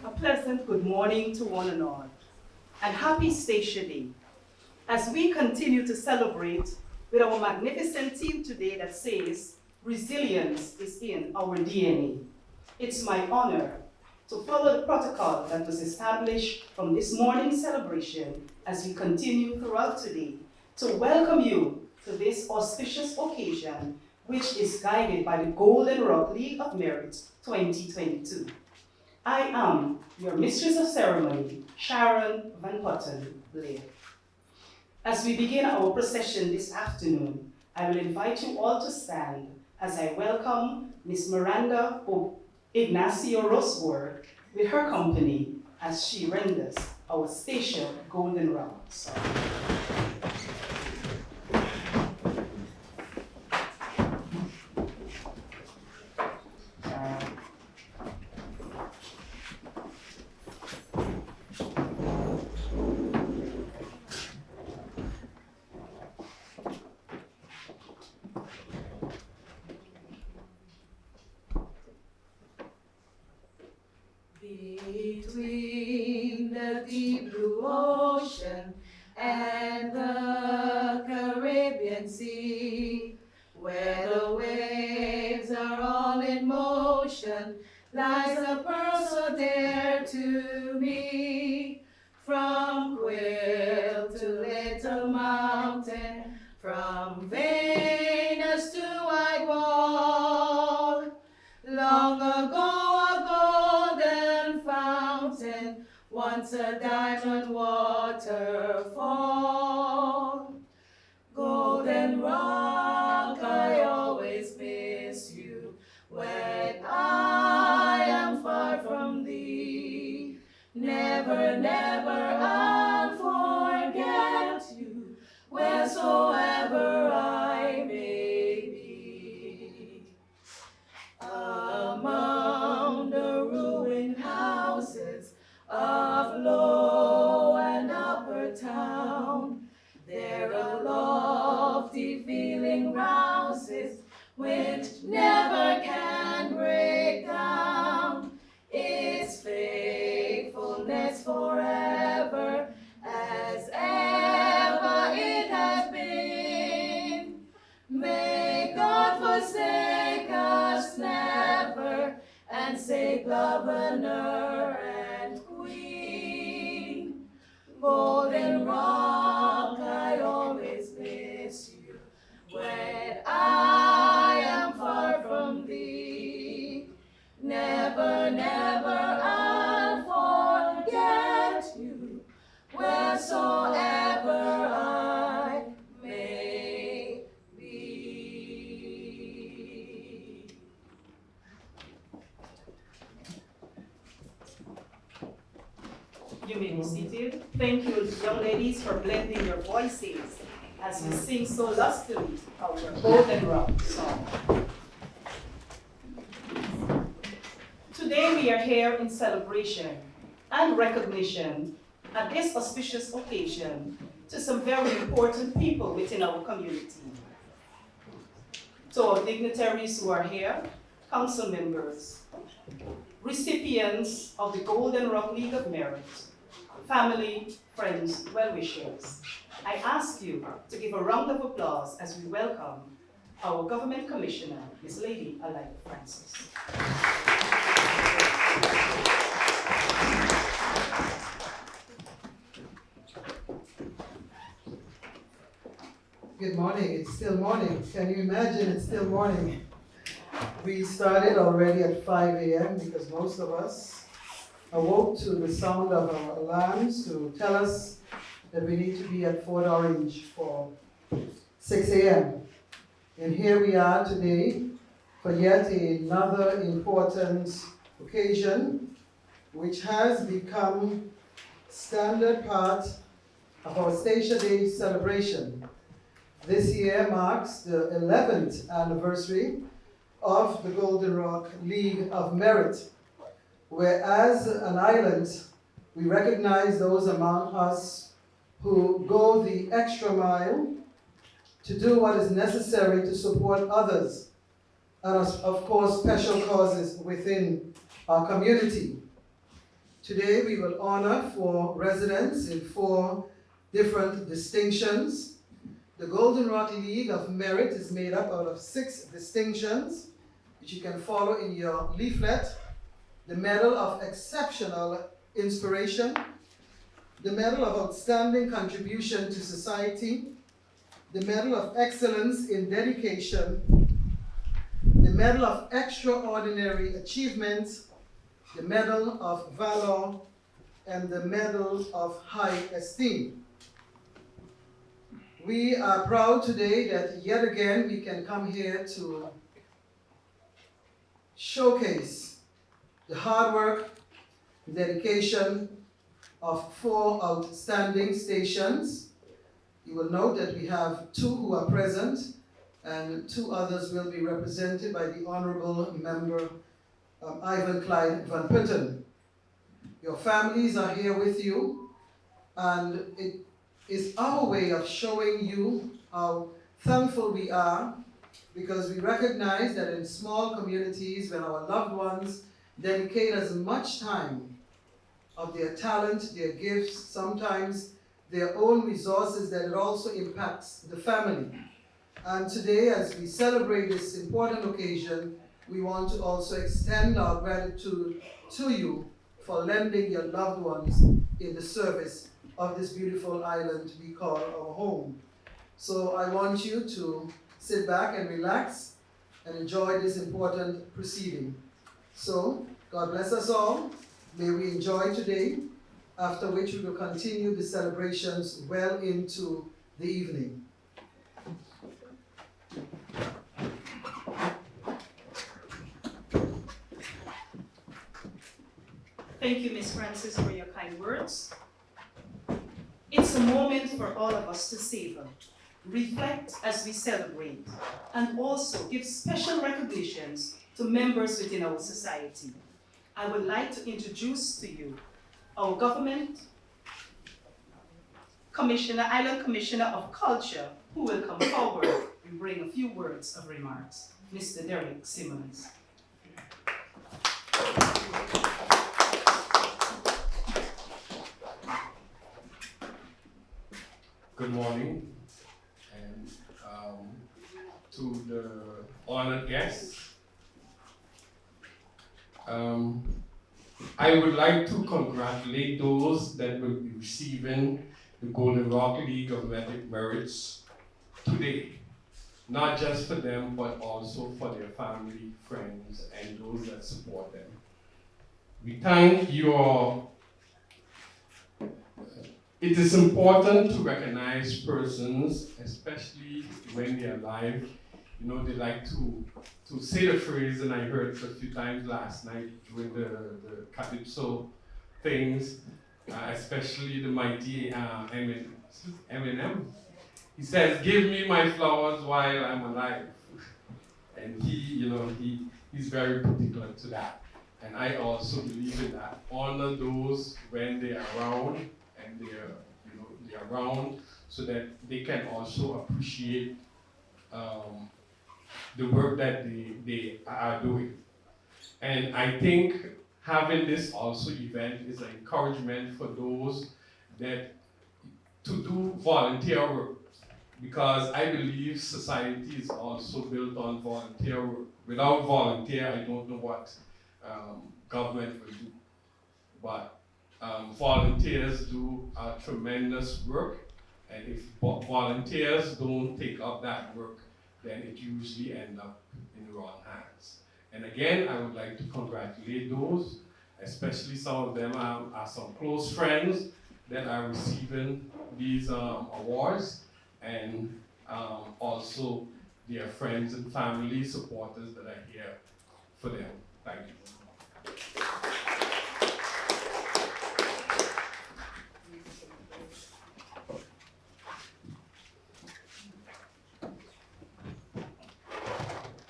A pleasant good morning to one and all, and happy Station Day, as we continue to celebrate with our magnificent theme today that says, resilience is in our DNA. It's my honor to follow the protocol that was established from this morning's celebration as we continue throughout today to welcome you to this auspicious occasion, which is guided by the Golden Rock League of Merit 2022. I am your Mistress of Ceremony, Sharon Van Putten Blair. As we begin our procession this afternoon, I will invite you all to stand as I welcome Miss Miranda Ignacio Rosworth with her company as she renders our station Golden Round song. Between the deep blue ocean and the Caribbean Sea, where the waves are all in motion, lies a pearl so dear to me. From quill to little mountain, from Venus to white wall, long ago once a diamond waterfall. Golden Rock, I always miss you when I am far from thee. Never, never I'll forget you wheresoever I may be. Among the ruined houses of low and upper town, there a lofty feeling rouses which never can break down. Its faithfulness forever as ever it has been. May God forsake us never, and save Governor and Queen. Golden Rock, I always miss you when I am far from thee. Never, never I'll forget you wheresoever I may be. You may be seated. Thank you, young ladies, for blending your voices as we sing so lustily our Golden Rock song. Today we are here in celebration and recognition at this auspicious occasion to some very important people within our community. To our dignitaries who are here, council members, recipients of the Golden Rock League of Merit, family, friends, well-wishers, I ask you to give a round of applause as we welcome our Government Commissioner, Ms. Lady Alida Francis. Good morning. It's still morning. Can you imagine it's still morning? We started already at 5 a.m. because most of us awoke to the sound of our alarms to tell us that we need to be at Fort Orange for 6 a.m. And here we are today for yet another important occasion which has become standard part of our Station Day celebration. This year marks the 11th anniversary of the Golden Rock League of Merit, where as an island, we recognize those among us who go the extra mile to do what is necessary to support others, and of course, special causes within our community. Today we will honor 4 residents in 4 different distinctions. The Golden Rock League of Merit is made up out of 6 distinctions, which you can follow in your leaflet. The Medal of Exceptional Inspiration, the Medal of Outstanding Contribution to Society, the Medal of Excellence in Dedication, the Medal of Extraordinary Achievement, the Medal of Valor, and the Medal of High Esteem. We are proud today that yet again we can come here to showcase the hard work and dedication of 4 outstanding stations. You will note that we have 2 who are present and 2 others will be represented by the Honorable Member Ivan Clyde Van Putten. Your families are here with you, and it is our way of showing you how thankful we are, because we recognize that in small communities, when our loved ones dedicate as much time of their talent, their gifts, sometimes their own resources, that it also impacts the family. And today, as we celebrate this important occasion, we want to also extend our gratitude to you for lending your loved ones in the service of this beautiful island we call our home. So I want you to sit back and relax and enjoy this important proceeding. So, God bless us all. May we enjoy today, after which we will continue the celebrations well into the evening. Thank you, Ms. Francis, for your kind words. It's a moment for all of us to savor, reflect as we celebrate, and also give special recognitions to members within our society. I would like to introduce to you our government commissioner, Island Commissioner of Culture, who will come forward and bring a few words of remarks. Mr. Derek Simmons. Good morning, and to the honored guests. I would like to congratulate those that will be receiving the Golden Rock League of Merits today. Not just for them, but also for their family, friends, and those that support them. We thank your. It is important to recognize persons, especially when they're alive. You know, they like to say the phrase, and I heard it a few times last night during the Calypso things, especially the mighty Eminem. He says, "Give me my flowers while I'm alive." And he's very particular to that. And I also believe in that. Honor those when they are around, and they're around, so that they can also appreciate the work that they are doing. And I think having this also event is an encouragement for those that to do volunteer work, because I believe society is also built on volunteer work. Without volunteer, I don't know what government will do. But volunteers do tremendous work, and if volunteers don't take up that work, then it usually ends up in the wrong hands. And again, I would like to congratulate those, especially some of them are some close friends that are receiving these awards, and also their friends and family supporters that are here for them. Thank you.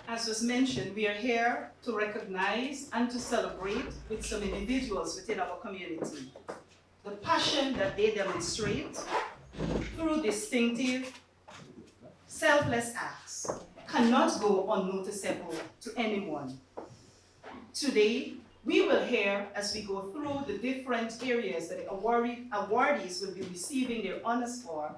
As was mentioned, we are here to recognize and to celebrate with some individuals within our community. The passion that they demonstrate through distinctive, selfless acts cannot go unnoticeable to anyone. Today, We will hear as we go through the different areas that the awardees will be receiving their honors for,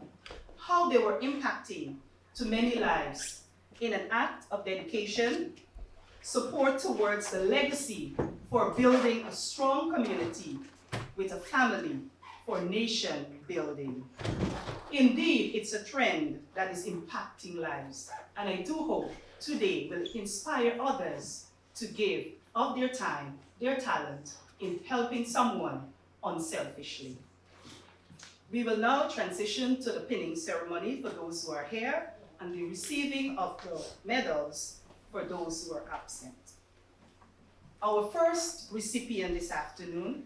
how they were impacting to many lives in an act of dedication, support towards the legacy for building a strong community with a family for nation building. Indeed, it's a trend that is impacting lives, and I do hope today will inspire others to give of their time, their talent in helping someone unselfishly. We will now transition to the pinning ceremony for those who are here and the receiving of the medals for those who are absent. Our first recipient this afternoon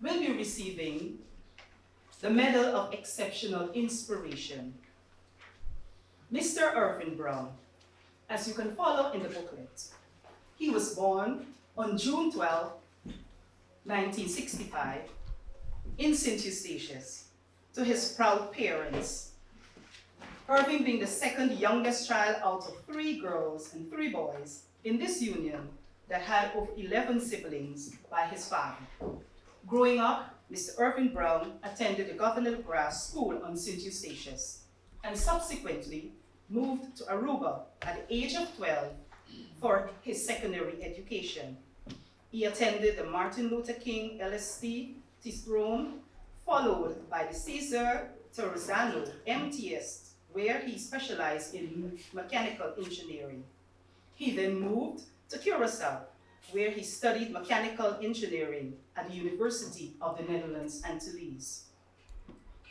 will be receiving the Medal of Exceptional Inspiration. Mr. Irvin Brown, as you can follow in the booklet, he was born on June 12, 1965, in St. Eustatius, to his proud parents. Irving being the second youngest child out of 3 girls and 3 boys in this union that had over 11 siblings by his father. Growing up, Mr. Irvin Brown attended the Governor Grass School on St. Eustatius and subsequently moved to Aruba at the age of 12 for his secondary education. He attended the Martin Luther King LST, Tisbrome, followed by the Cesar Terrazano MTS, where he specialized in mechanical engineering. He then moved to Curacao, where he studied mechanical engineering at the University of the Netherlands Antilles.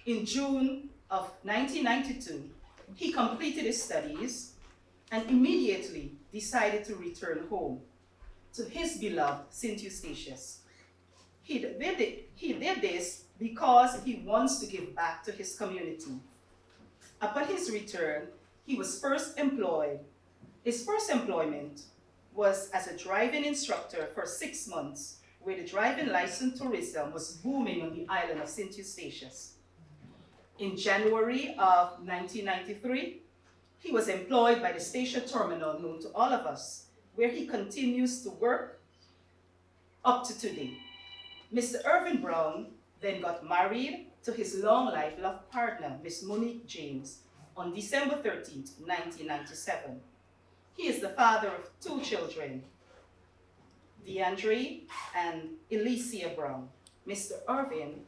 In June of 1992, he completed his studies and immediately decided to return home to his beloved St. Eustatius. He did this because he wants to give back to his community. Upon his return, he was first employed. His first employment was as a driving instructor for 6 months, where the driving license tourism was booming on the island of St. Eustatius. In January of 1993, he was employed by the station terminal known to all of us, where he continues to work up to today. Mr. Irvin Brown then got married to his long-life love partner, Miss Monique James, on December 13, 1997. He is the father of 2 children, DeAndre and Elysia Brown. Mr. Irvin,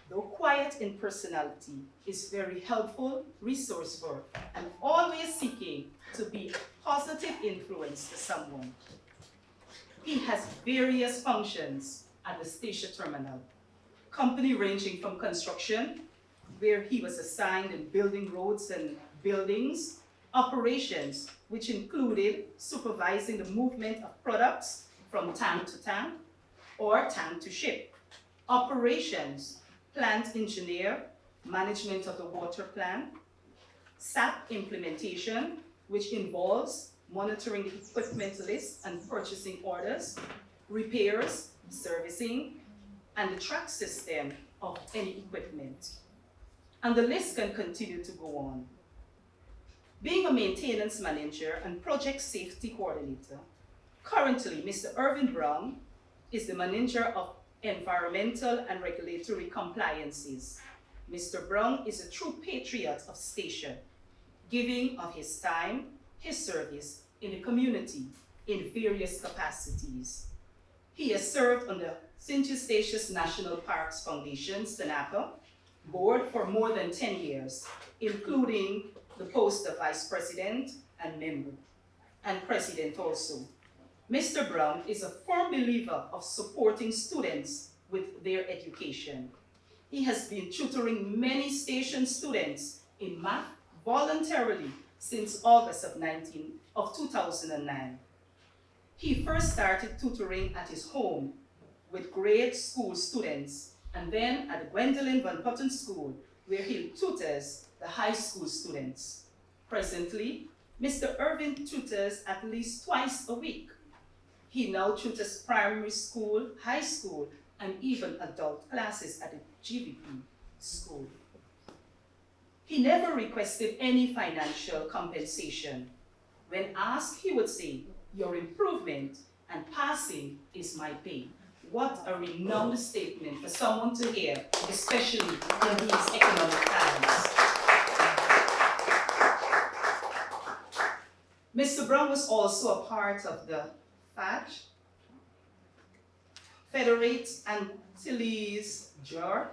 though quiet in personality, is very helpful, resourceful, and always seeking to be a positive influence to someone. He has various functions at the station terminal, company ranging from construction, where he was assigned in building roads and buildings, operations, which included supervising the movement of products from tank to tank or tank to ship, operations, plant engineer, management of the water plant, SAP implementation, which involves monitoring the equipment list and purchasing orders, repairs, servicing, and the track system of any equipment. And the list can continue to go on. Being a maintenance manager and project safety coordinator, currently Mr. Irvin Brown is the manager of environmental and regulatory compliances. Mr. Brown is a true patriot of station, giving of his time, his service in the community in various capacities. He has served on the St. Eustatius National Parks Foundation, SNAPA, board for more than 10 years, including the post of vice president and member, and president also. Mr. Brown is a firm believer of supporting students with their education. He has been tutoring many station students in math voluntarily since August of 2009. He first started tutoring at his home with grade school students, and then at the Gwendolyn Van Putten School, where he tutors the high school students. Presently, Mr. Irvin tutors at least twice a week. He now tutors primary school, high school, and even adult classes at the GVP school. He never requested any financial compensation. When asked, he would say, "Your improvement and passing is my pay. What a renowned statement for someone to hear, especially in these economic times. Mr. Brown was also a part of the FAJ, Federate Antilles George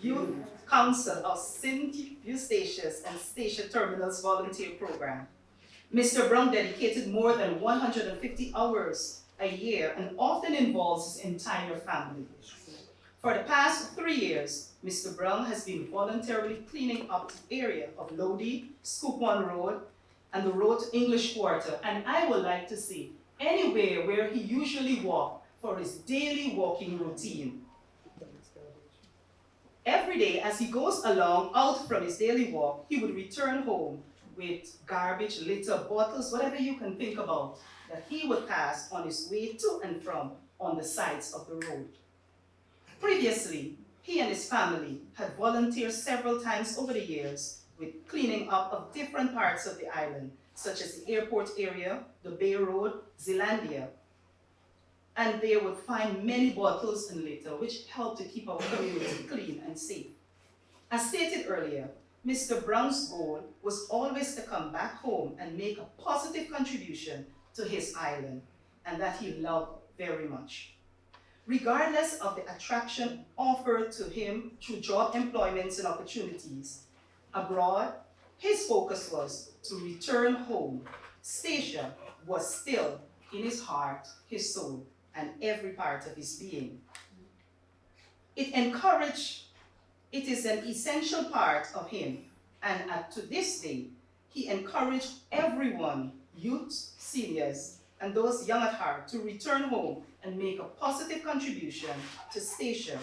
Youth Council of St. Eustatius and Station Terminals Volunteer Program. Mr. Brown dedicated more than 150 hours a year and often involves his entire family. For the past 3 years, Mr. Brown has been voluntarily cleaning up the area of Lodi, Scoop One Road, and the road to English Quarter, and I would like to see anywhere where he usually walked for his daily walking routine. Every day as he goes along out from his daily walk, he would return home with garbage, litter, bottles, whatever you can think about, that he would pass on his way to and from on the sides of the road. Previously, he and his family had volunteered several times over the years with cleaning up of different parts of the island, such as the airport area, the Bay Road, Zealandia. And they would find many bottles and litter, which helped to keep our community clean and safe. As stated earlier, Mr. Brown's goal was always to come back home and make a positive contribution to his island, and that he loved very much. Regardless of the attraction offered to him through job employments and opportunities abroad, his focus was to return home. Statia was still in his heart, his soul, and every part of his being. It is an essential part of him, and to this day, he encouraged everyone, youths, seniors, and those young at heart, to return home and make a positive contribution to Statia,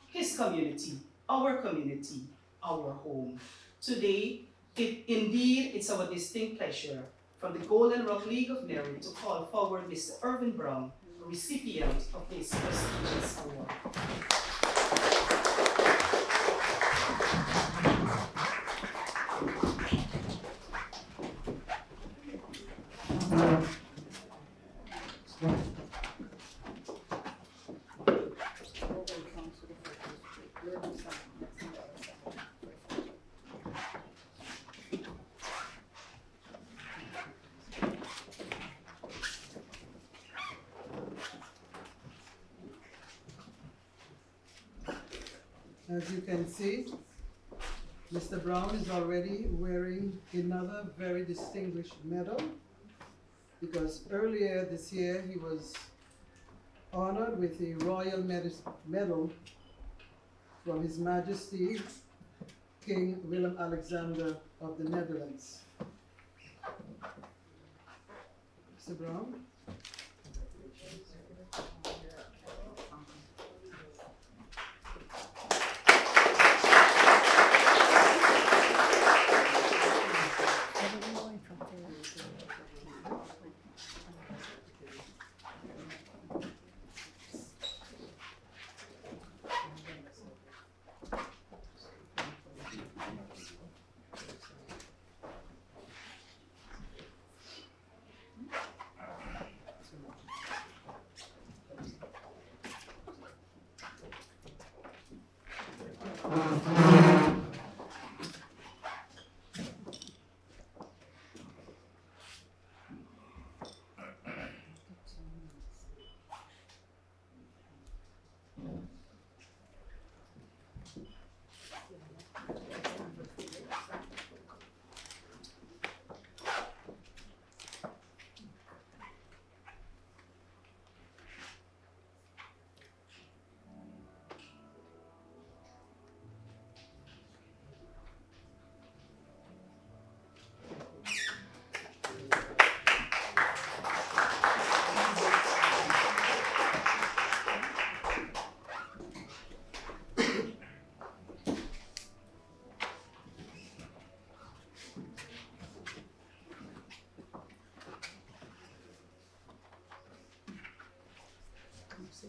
his community, our home. Today, it's our distinct pleasure from the Golden Rock League of Merit to call forward Mr. Irvin Brown, recipient of this prestigious award. As you can see, Mr. Brown is already wearing another very distinguished medal, because earlier this year he was honored with a royal medal from His Majesty King Willem-Alexander of the Netherlands. Mr. Brown?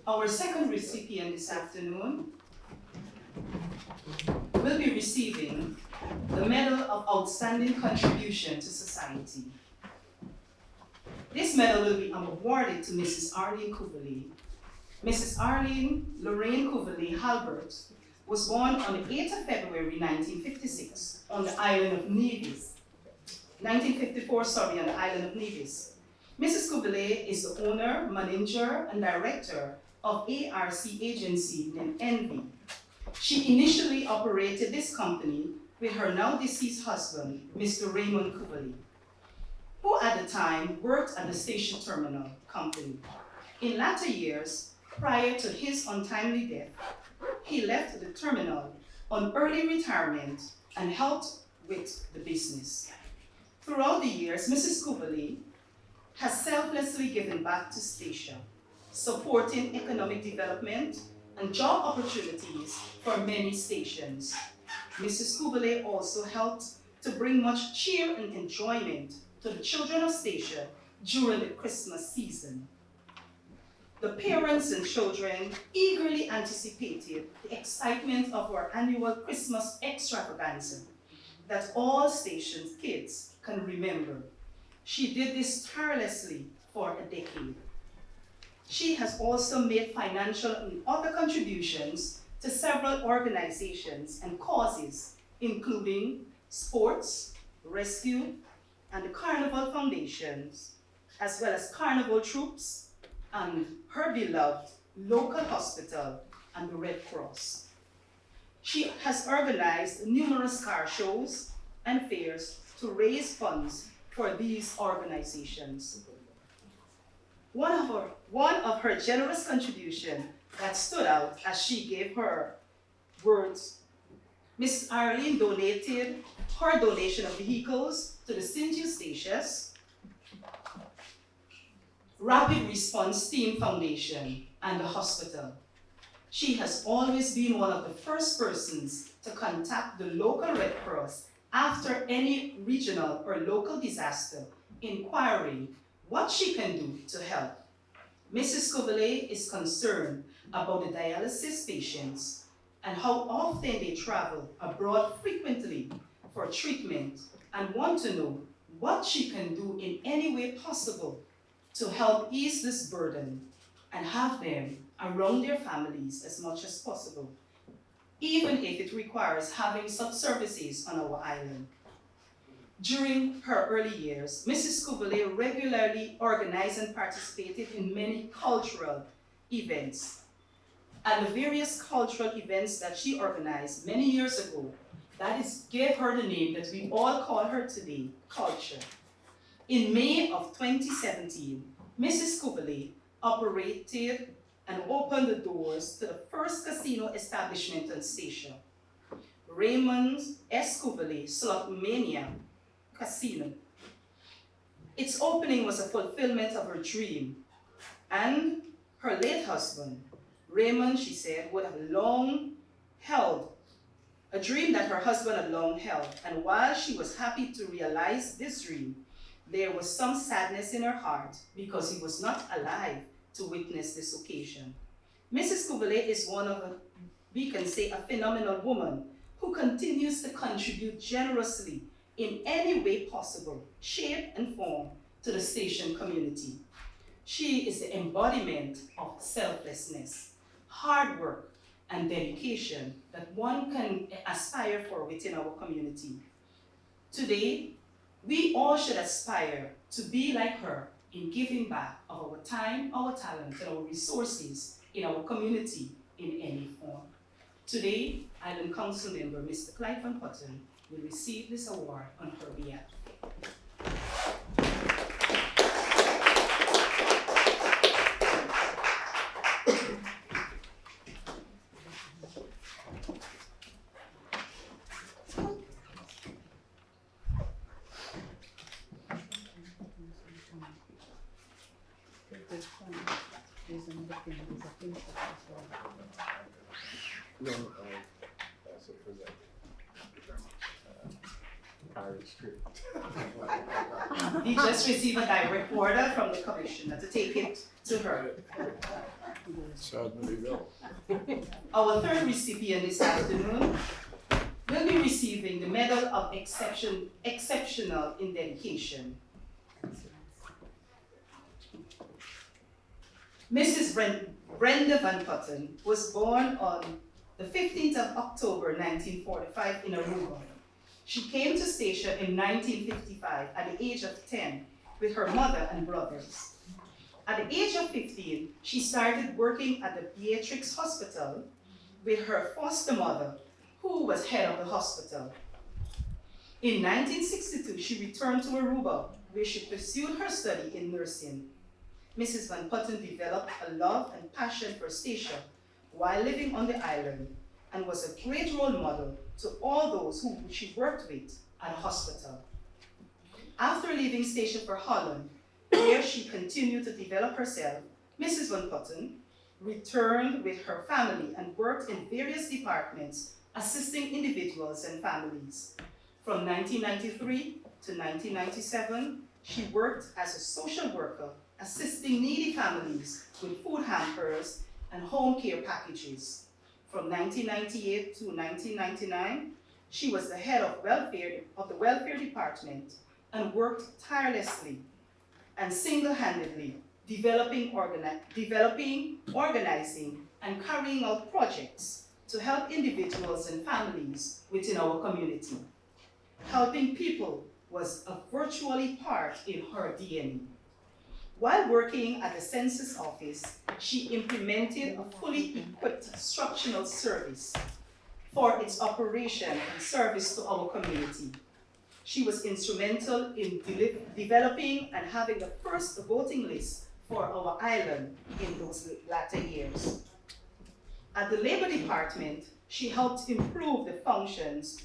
Our second recipient this afternoon will be receiving the Medal of Outstanding Contribution to Society. This medal will be awarded to Mrs. Arlene Kuverly. Mrs. Arlene Lorraine Kuverly Halbert was born on the 8th of February 1956 on the island of Nevis. 1954, on the island of Nevis. Mrs. Kuverly is the owner, manager, and director of ARC agency named Envy. She initially operated this company with her now deceased husband, Mr. Raymond Kuverly, who at the time worked at the station terminal company. In latter years, prior to his untimely death, he left the terminal on early retirement and helped with the business. Throughout the years, Mrs. Kuverly has selflessly given back to Statia, supporting economic development and job opportunities for many stations. Mrs. Kuverly also helped to bring much cheer and enjoyment to the children of Statia during the Christmas season. The parents and children eagerly anticipated the excitement of our annual Christmas extravaganza that all stations' kids can remember. She did this tirelessly for a decade. She has also made financial and other contributions to several organizations and causes, including sports, rescue, and the Carnival Foundations, as well as Carnival Troops, and her beloved local hospital and the Red Cross. She has organized numerous car shows and fairs to raise funds for these organizations. One of her generous contributions that stood out as she gave her words, Mrs. Arlene donated her donation of vehicles to the St. Eustatius Rapid Response Team Foundation and the hospital. She has always been one of the first persons to contact the local Red Cross after any regional or local disaster, inquiring what she can do to help. Mrs. Kuverly is concerned about the dialysis patients and how often they travel abroad frequently for treatment and want to know what she can do in any way possible to help ease this burden and have them around their families as much as possible, even if it requires having some services on our island. During her early years, Mrs. Kuverly regularly organized and participated in many cultural events. And the various cultural events that she organized many years ago, gave her the name that we all call her today, culture. In May of 2017, Mrs. Kuverly operated and opened the doors to the first casino establishment on Statia, Raymond S. Kuverly Slotmania Casino. Its opening was a fulfillment of her dream, and her late husband, Raymond, she said, would have long held a dream that her husband had long held, and while she was happy to realize this dream, there was some sadness in her heart because he was not alive to witness this occasion. Mrs. Kuverly is one of we can say, a phenomenal woman who continues to contribute generously in any way possible, shape and form to the station community. She is the embodiment of selflessness, hard work, and dedication that one can aspire for within our community. Today, we all should aspire to be like her in giving back of our time, our talent, and our resources in our community in any form. Today, Island Council member Mr. Clyde Van Putten will receive this award on her behalf. No, also present. Pirate Street. We just received a direct order from the commissioner to take it to her. So there you go. Our third recipient this afternoon will be receiving the Medal of Exceptional in Dedication. Mrs. Brenda Van Putten was born on the 15th of October 1945 in Aruba. She came to Statia in 1955 at the age of 10 with her mother and brothers. At the age of 15, she started working at the Beatrix Hospital with her foster mother, who was head of the hospital. In 1962, she returned to Aruba, where she pursued her study in nursing. Mrs. Van Putten developed a love and passion for Statia while living on the island and was a great role model to all those who she worked with at a hospital. After leaving Statia for Holland, where she continued to develop herself, Mrs. Van Putten returned with her family and worked in various departments, assisting individuals and families. From 1993 to 1997, she worked as a social worker, assisting needy families with food hampers and home care packages. From 1998 to 1999, she was the head of the welfare department and worked tirelessly and single-handedly developing, organizing, and carrying out projects to help individuals and families within our community. Helping people was a virtually part in her DNA. While working at the census office, she implemented a fully equipped instructional service for its operation and service to our community. She was instrumental in developing and having the first voting list for our island in those latter years. At the Labor Department, she helped improve the functions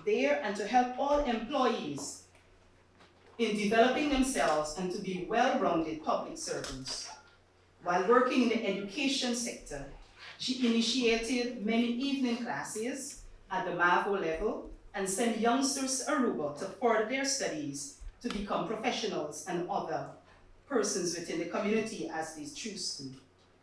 there and to help all employees in developing themselves and to be well-rounded public servants. While working in the education sector, she initiated many evening classes at the MAVO level and sent youngsters to Aruba to further their studies to become professionals and other persons within the community as they choose to.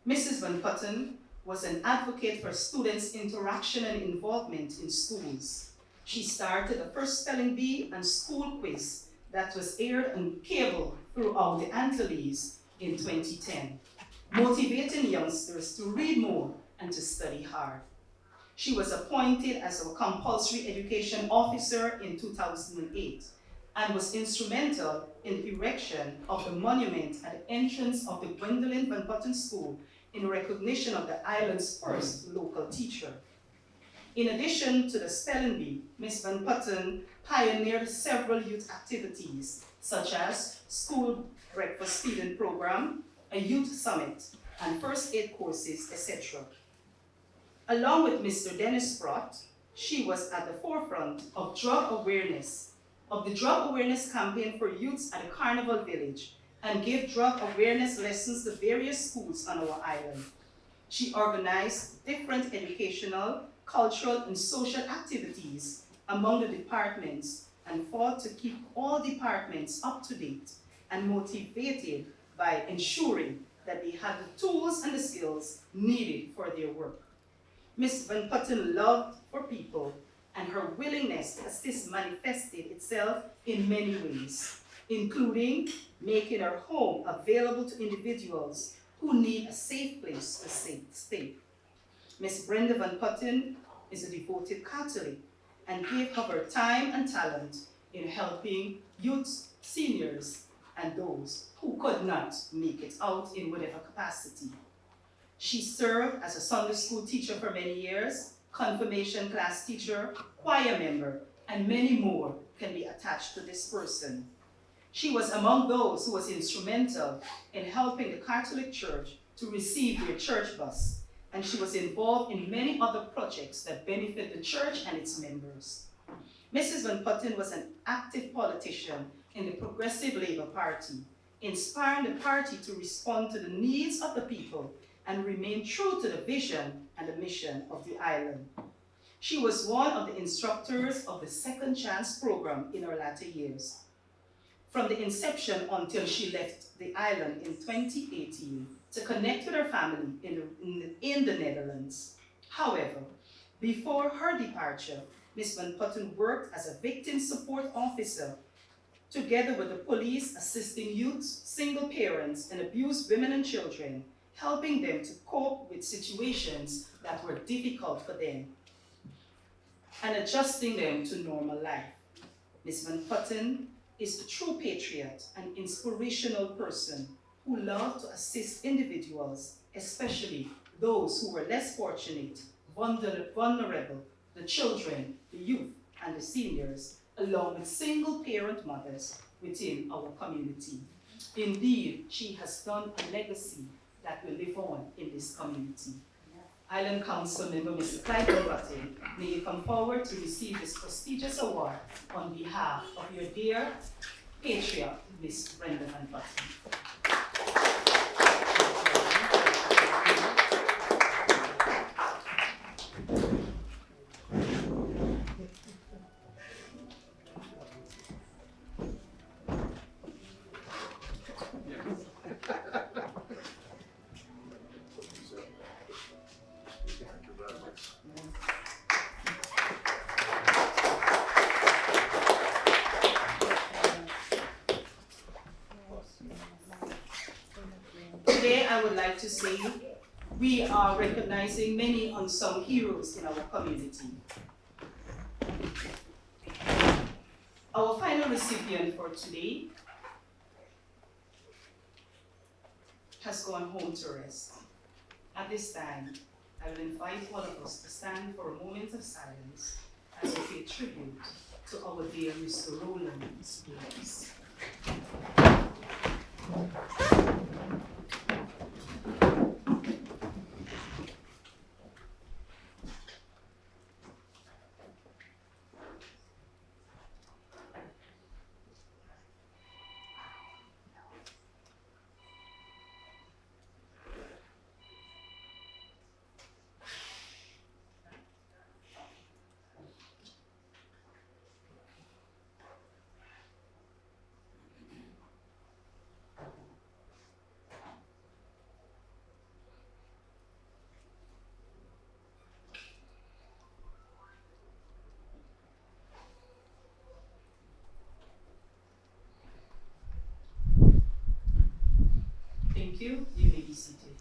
Mrs. Van Putten was an advocate for students' interaction and involvement in schools. She started the first spelling bee and school quiz that was aired on cable throughout the Antilles in 2010, motivating youngsters to read more and to study hard. She was appointed as a compulsory education officer in 2008 and was instrumental in the erection of the monument at the entrance of the Gwendolyn Van Putten School in recognition of the island's first local teacher. In addition to the spelling bee, Ms. Van Putten pioneered several youth activities, such as school breakfast feeding program, a youth summit, and first aid courses, etc. Along with Mr. Dennis Sprott, she was at the forefront of the drug awareness campaign for youths at the Carnival Village and gave drug awareness lessons to various schools on our island. She organized different educational, cultural, and social activities among the departments and fought to keep all departments up to date and motivated by ensuring that they had the tools and the skills needed for their work. Ms. Van Putten loved for people, and her willingness to assist manifested itself in many ways, including making her home available to individuals who need a safe place to stay. Ms. Brenda Van Putten is a devoted Catholic and gave of her time and talent in helping youths, seniors, and those who could not make it out in whatever capacity. She served as a Sunday school teacher for many years, confirmation class teacher, choir member, and many more can be attached to this person. She was among those who was instrumental in helping the Catholic Church to receive their church bus, and she was involved in many other projects that benefit the church and its members. Mrs. Van Putten was an active politician in the Progressive Labour Party, inspiring the party to respond to the needs of the people and remain true to the vision and the mission of the island. She was one of the instructors of the Second Chance program in her latter years. From the inception until she left the island in 2018 to connect with her family in the Netherlands. However, before her departure, Ms. Van Putten worked as a victim support officer together with the police assisting youths, single parents, and abused women and children, helping them to cope with situations that were difficult for them and adjusting them to normal life. Ms. Van Putten is a true patriot and inspirational person who loved to assist individuals, especially those who were less fortunate, vulnerable, the children, the youth, and the seniors, along with single-parent mothers within our community. Indeed, she has done a legacy that will live on in this community. Island Council member Mr. Clyde Van Putten, may you come forward to receive this prestigious award on behalf of your dear patriot, Ms. Brenda Van Putten. Today, I would like to say we are recognizing many unsung heroes in our community. Our final recipient for today has gone home to rest. At this time, I will invite all of us to stand for a moment of silence as we pay tribute to our dear Mr. Roland Lewis. Thank you. You may be seated.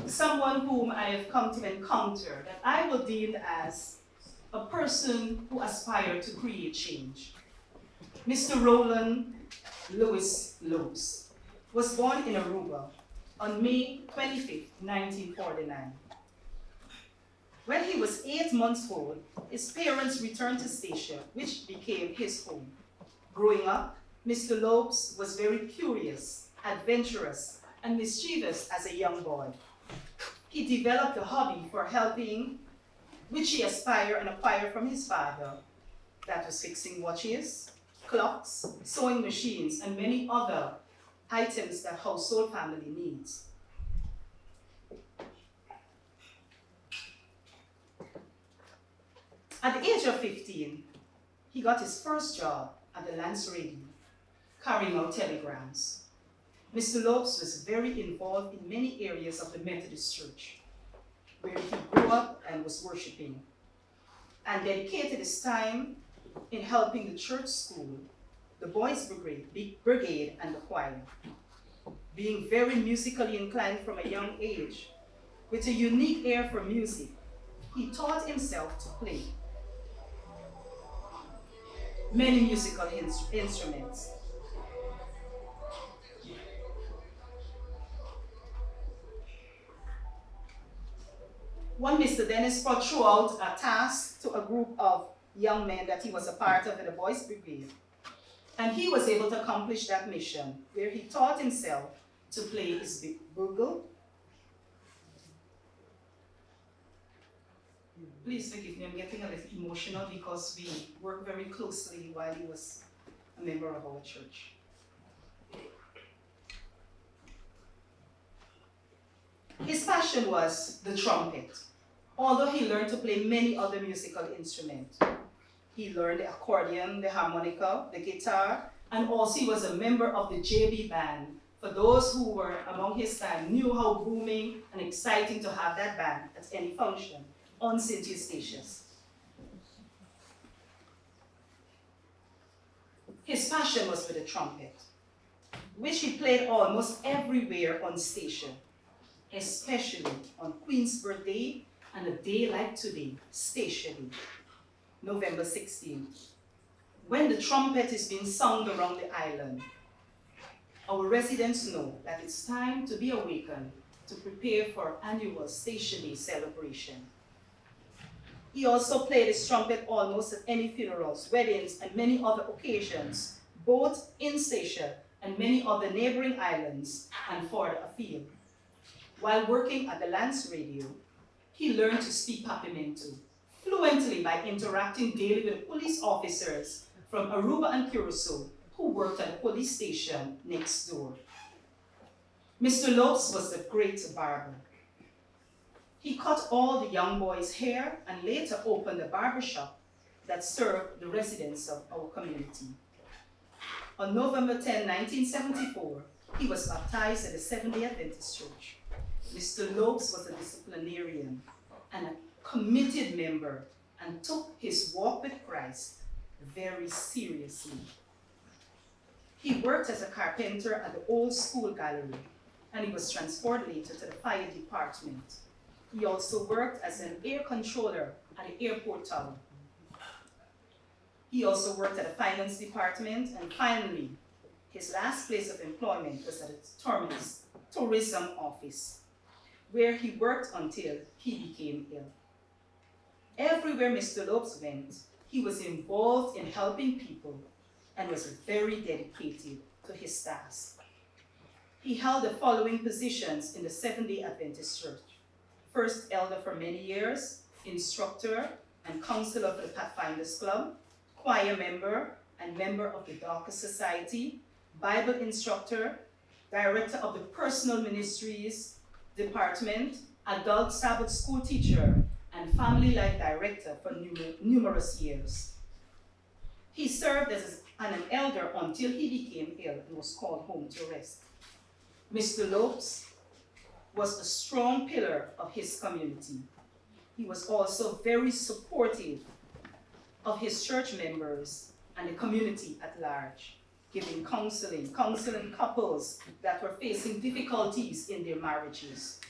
Someone whom I have come to encounter that I will deem as a person who aspired to create change. Mr. Roland Lewis Lopes was born in Aruba on May 25, 1949. When he was 8 months old, his parents returned to Statia, which became his home. Growing up, Mr. Lopes was very curious, adventurous, and mischievous as a young boy. He developed a hobby for helping, which he aspired and acquired from his father. That was fixing watches, clocks, sewing machines, and many other items that household family needs. At the age of 15, he got his first job at the Lance Radio, carrying out telegrams. Mr. Lopes was very involved in many areas of the Methodist Church, where he grew up and was worshiping, and dedicated his time in helping the church school, the boys' brigade, and the choir. Being very musically inclined from a young age, with a unique ear for music, he taught himself to play many musical instruments. One Mr. Dennis brought throughout a task to a group of young men that he was a part of in the Boys Brigade. And he was able to accomplish that mission, where he taught himself to play his bugle. Please forgive me, I'm getting a little emotional because we worked very closely while he was a member of our church. His passion was the trumpet, although he learned to play many other musical instruments. He learned the accordion, the harmonica, the guitar, and also he was a member of the JB band. For those who were among his time, knew how booming and exciting to have that band at any function. on St. Eustatius. His passion was for the trumpet, which he played almost everywhere on station, especially on Queen's birthday and a day like today, Station Day, November 16th. When the trumpet is being sung around the island, our residents know that it's time to be awakened to prepare for our annual Station Day celebration. He also played his trumpet almost at any funerals, weddings, and many other occasions, both in Statia and many other neighboring islands and further afield. While working at the Lance Radio, he learned to speak Papiamento fluently by interacting daily with police officers from Aruba and Curacao who worked at a police station next door. Mr. Lopes was a great barber. He cut all the young boys' hair and later opened a barber shop that served the residents of our community. On November 10, 1974, he was baptized at the Seventh-day Adventist Church. Mr. Lopes was a disciplinarian and a committed member and took his walk with Christ very seriously. He worked as a carpenter at the old school gallery, and he was transferred later to the fire department. He also worked as an air controller at the airport tower. He also worked at the finance department, and finally, his last place of employment was at the Terminus tourism office, where he worked until he became ill. Everywhere Mr. Lopes went, he was involved in helping people and was very dedicated to his task. He held the following positions in the Seventh-day Adventist Church: first elder for many years, instructor and counselor for the Pathfinders Club, choir member and member of the Darker Society, Bible instructor, director of the Personal Ministries Department, adult Sabbath school teacher, and family life director for numerous years. He served as an elder until he became ill and was called home to rest. Mr. Lopes was a strong pillar of his community. He was also very supportive of his church members and the community at large, giving counseling couples that were facing difficulties in their marriages.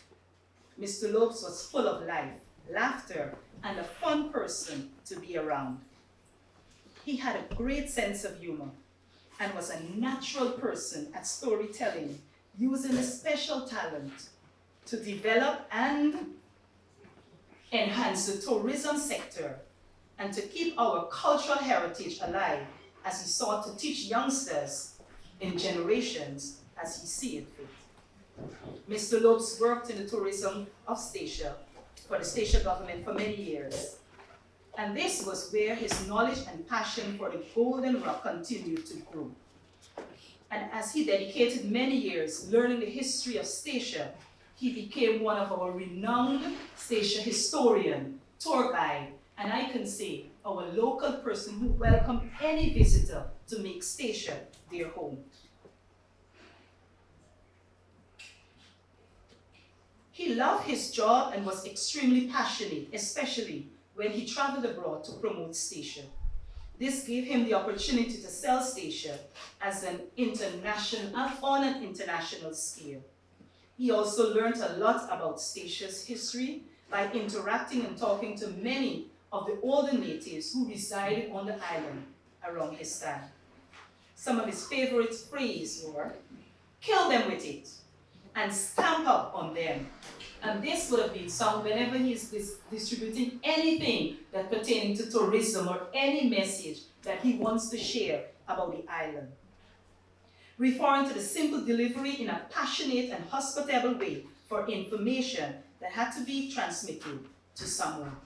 Mr. Lopes was full of life, laughter, and a fun person to be around. He had a great sense of humor and was a natural person at storytelling, using a special talent to develop and enhance the tourism sector and to keep our cultural heritage alive as he sought to teach youngsters in generations as he see it fit. Mr. Lopes worked in the tourism of Statia for the Statia government for many years. And this was where his knowledge and passion for the Golden Rock continued to grow. And as he dedicated many years learning the history of Statia, he became one of our renowned Statia historian, tour guide, and I can say our local person who welcomed any visitor to make Statia their home. He loved his job and was extremely passionate, especially when he traveled abroad to promote Statia. This gave him the opportunity to sell Statia on an international scale. He also learned a lot about Statia's history by interacting and talking to many of the older natives who resided on the island around his time. Some of his favorite phrases were, "Kill them with it," and "stamp up on them." And this would have been sung whenever he is distributing anything that pertaining to tourism or any message that he wants to share about the island. Referring to the simple delivery in a passionate and hospitable way for information that had to be transmitted to someone.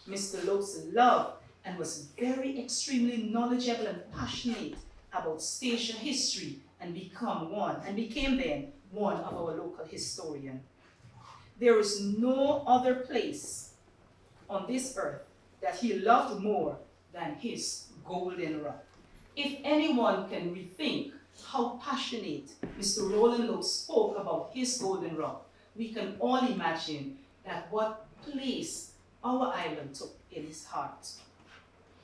Mr. Lopes loved and was very extremely knowledgeable and passionate about Statia history and became then one of our local historians. There is no other place on this earth that he loved more than his Golden Rock. If anyone can rethink how passionate Mr. Roland Lopes spoke about his Golden Rock, we can all imagine that what place our island took in his heart.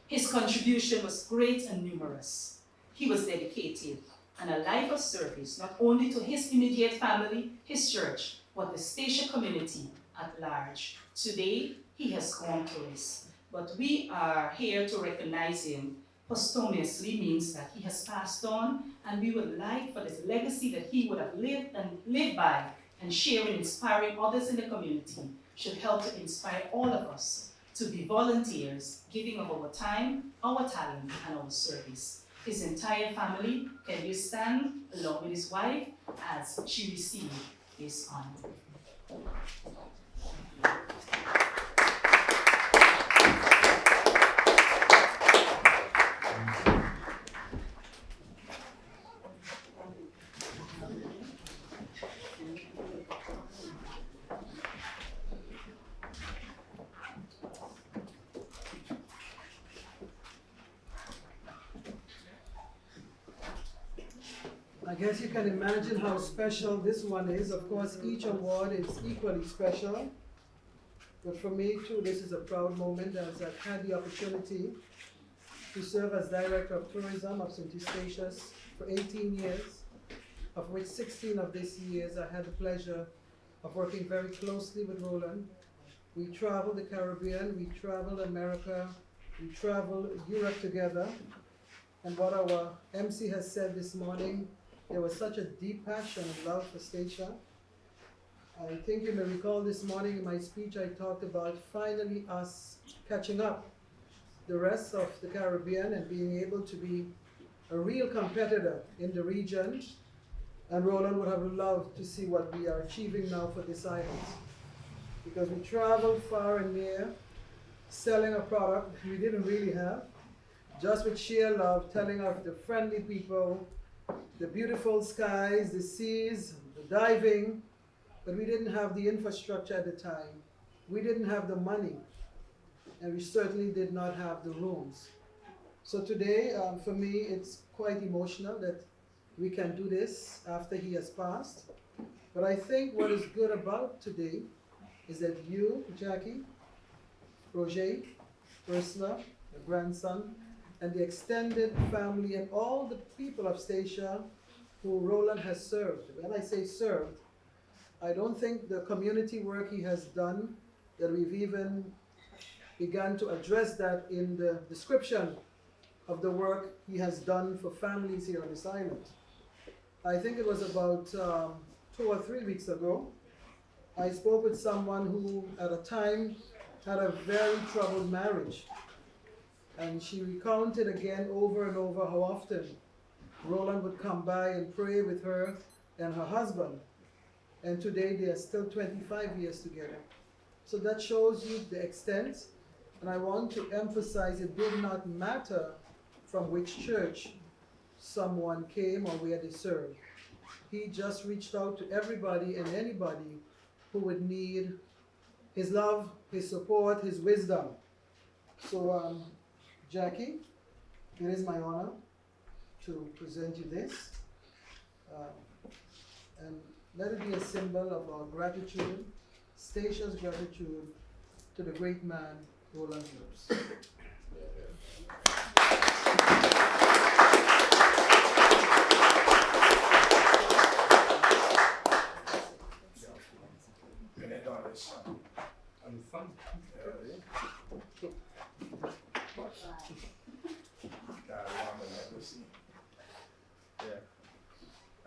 His contribution was great and numerous. He was dedicated and a life of service not only to his immediate family, his church, but the Statia community at large. Today, he has gone to us, but we are here to recognize him. Posthumously means that he has passed on, and we would like for this legacy that he would have lived by and sharing, inspiring others in the community should help to inspire all of us to be volunteers, giving of our time, our talent, and our service. His entire family, can you stand along with his wife as she received this honor? I guess you can imagine how special this one is. Of course, each award is equally special. But for me too, this is a proud moment as I've had the opportunity to serve as Director of Tourism of St. Eustatius for 18 years, of which 16 of these years I had the pleasure of working very closely with Roland. We traveled the Caribbean, we traveled America, we traveled Europe together. And what our MC has said this morning, there was such a deep passion and love for Statia. I think you may recall this morning in my speech I talked about finally us catching up the rest of the Caribbean and being able to be a real competitor in the region. And Roland would have loved to see what we are achieving now for this island. Because we traveled far and near, selling a product we didn't really have, just with sheer love, telling of the friendly people, the beautiful skies, the seas, the diving, but we didn't have the infrastructure at the time. We didn't have the money, and we certainly did not have the rooms. So today, for me, it's quite emotional that we can do this after he has passed. But I think what is good about today is that you, Jackie, Roger, Ursula, the grandson, and the extended family and all the people of Statia who Roland has served. When I say served, I don't think the community work he has done, that we've even begun to address that in the description of the work he has done for families here on this island. I think it was about 2 or 3 weeks ago, I spoke with someone who at a time had a very troubled marriage. And she recounted again over and over how often Roland would come by and pray with her and her husband. And today they are still 25 years together. So that shows you the extent. And I want to emphasize it did not matter from which church someone came or where they served. He just reached out to everybody and anybody who would need his love, his support, his wisdom. So, Jackie, it is my honor to present you this. And let it be a symbol of our gratitude, Statia's gratitude to the great man, Roland Lewis.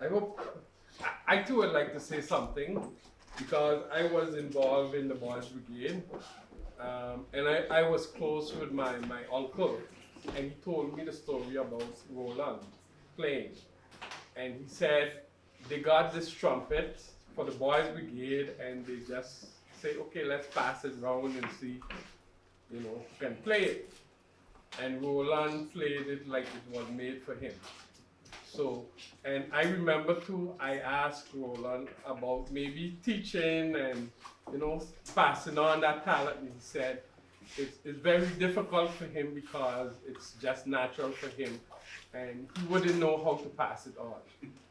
I hope, I too would like to say something because I was involved in the Boys Brigade and I was close with my uncle, and he told me the story about Roland playing. And he said they got this trumpet for the Boys Brigade and they just say, okay, let's pass it around and see, who can play it. And Roland played it like it was made for him. So, and I remember too, I asked Roland about maybe teaching and, passing on that talent. And he said it's very difficult for him because it's just natural for him and he wouldn't know how to pass it on.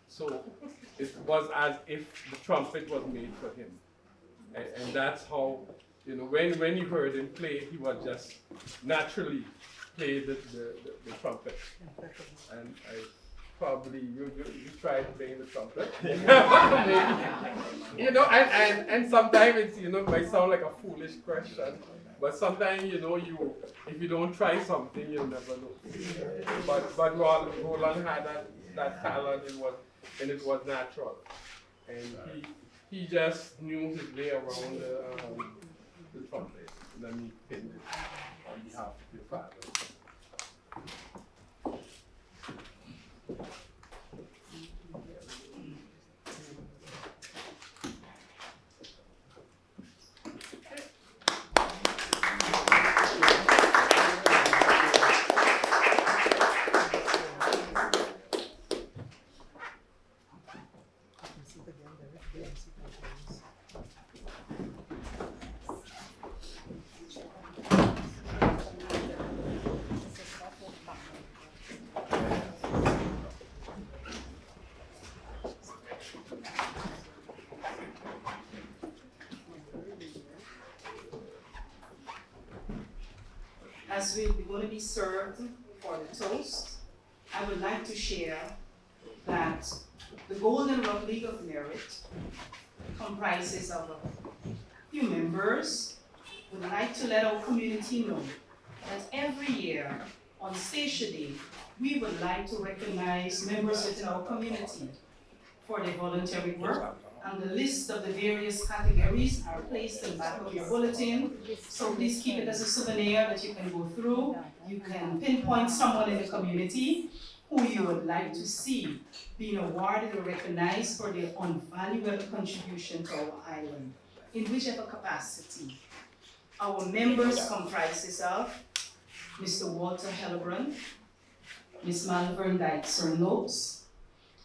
So it was as if the trumpet was made for him. And that's how You know, when you heard him play, he was just naturally play the trumpet. And I probably, you tried playing the trumpet. You know, and sometimes it's, you know, it might sound like a foolish question, but sometimes, you know, if you don't try something, you'll never know. But Roland had that talent, and it was natural. And he just knew his way around the trumpet. And then he pinned it on behalf of your father. As we're going to be served for the toast, I would like to share that the Golden Rock League of Merit comprises of a few members who would like to let our community know that every year on Station Day, we would like to recognize members within our community for their voluntary work. And the list of the various categories are placed in the back of your bulletin. So please keep it as a souvenir that you can go through. You can pinpoint someone in the community who you would like to see being awarded or recognized for their invaluable contribution to our island, in whichever capacity. Our members comprises of Mr. Walter Hellebrand, Ms. Malvern Dyke-Cernopes,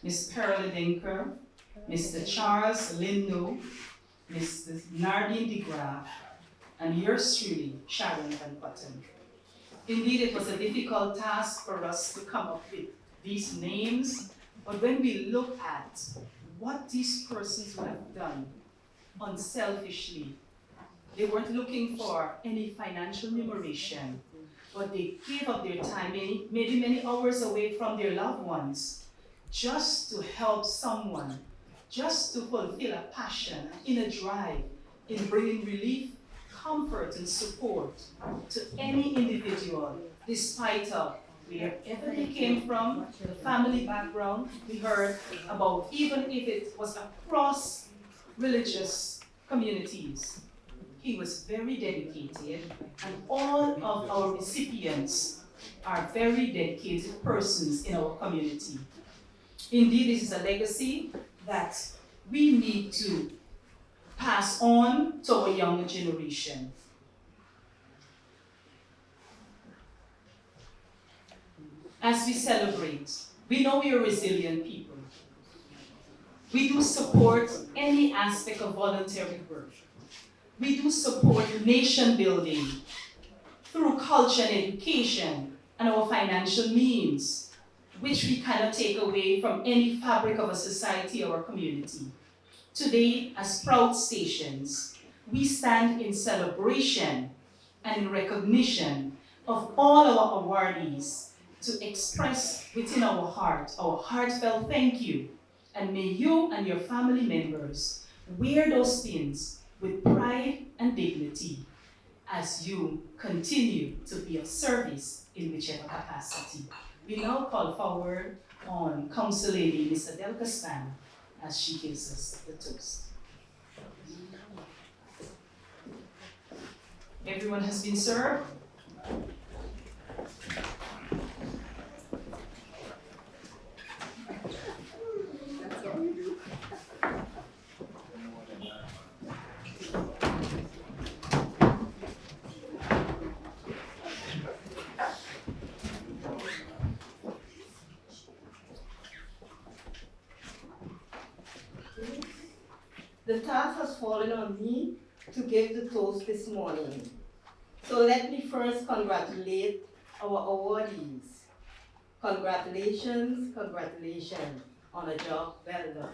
Ms. Pearlie Dinker, Mr. Charles Lindo, Mr. Nardine de Graaf, and yours truly, Sharon Van Putten. Indeed, it was a difficult task for us to come up with these names, but when we look at what these persons would have done unselfishly, they weren't looking for any financial remuneration, but they gave up their time, maybe many hours away from their loved ones, just to help someone, just to fulfill a passion, an inner drive in bringing relief, comfort, and support to any individual, despite of wherever they came from, the family background. We heard about even if it was across religious communities. He was very dedicated, and all of our recipients are very dedicated persons in our community. Indeed, this is a legacy that we need to pass on to our younger generation. As we celebrate, we know we are resilient people. We do support any aspect of voluntary work. We do support nation building through culture and education and our financial means, which we cannot take away from any fabric of a society or a community. Today, as proud stations, we stand in celebration and in recognition of all our awardees to express within our heart our heartfelt thank you. And may you and your family members wear those pins with pride and dignity as you continue to be of service in whichever capacity. We now call forward on Council Lady Miss Adele Castan as she gives us the toast. Everyone has been served. The task has fallen on me to give the toast this morning. So let me first congratulate our awardees. Congratulations, congratulations on a job well done.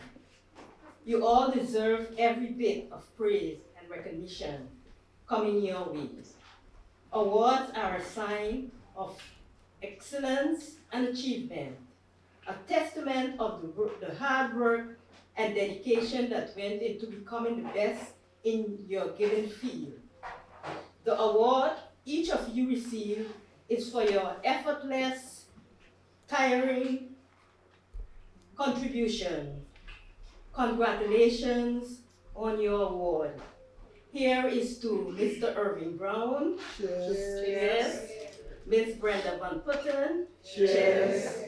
You all deserve every bit of praise and recognition coming your way. Awards are a sign of excellence and achievement, a testament of the hard work and dedication that went into becoming the best in your given field. The award each of you receive is for your effortless, tiring contribution. Congratulations on your award. Here is to Mr. Irving Brown. Cheers. Miss Brenda Van Putten. Cheers.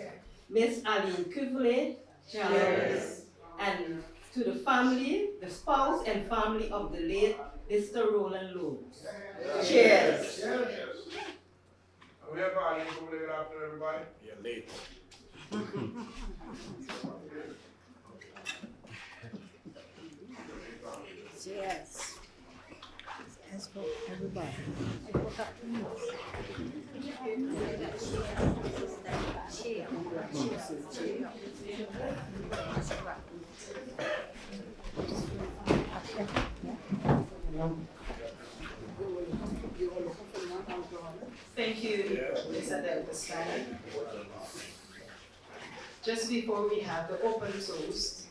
Miss Aline Kuvle. Cheers. And to the family, the spouse and family of the late Mr. Roland Lopes. Cheers. Are we have Aline Kuvle good afternoon, everybody? You're late. Yes. As for everybody. Thank you, Mr. Darkside. Just before we have the open toast,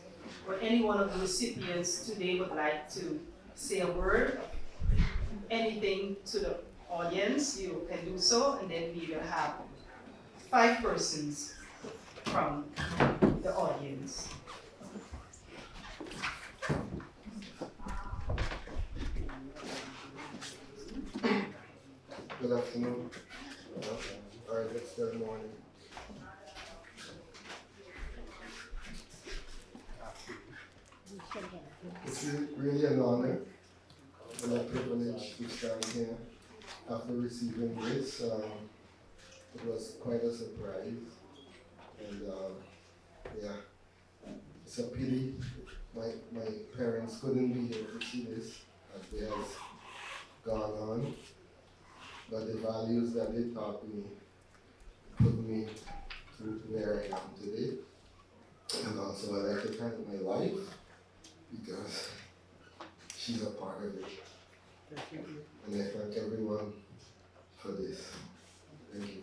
or any one of the recipients today would like to say a word, anything to the audience, you can do so, and then we will have 5 persons from the audience. Good afternoon. Or is it still morning? It's really an honor and a privilege to stand here after receiving this. It was quite a surprise, and yeah, it's a pity my parents couldn't be here to see this as they has gone on. But the values that they taught me put me to where I am today. And also I'd like to thank my wife because she's a part of it. And I thank everyone for this. Thank you.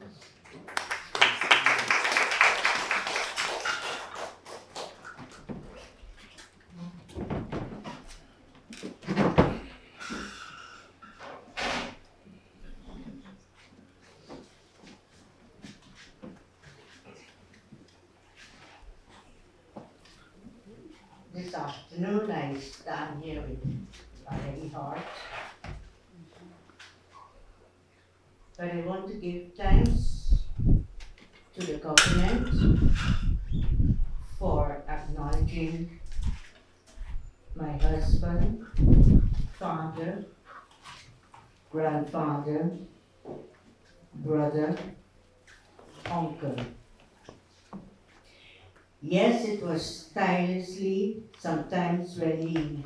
This afternoon I stand here with a heavy heart. But I want to give thanks to the government for acknowledging my husband, father, grandfather, brother, uncle. Yes, it was tirelessly, sometimes when he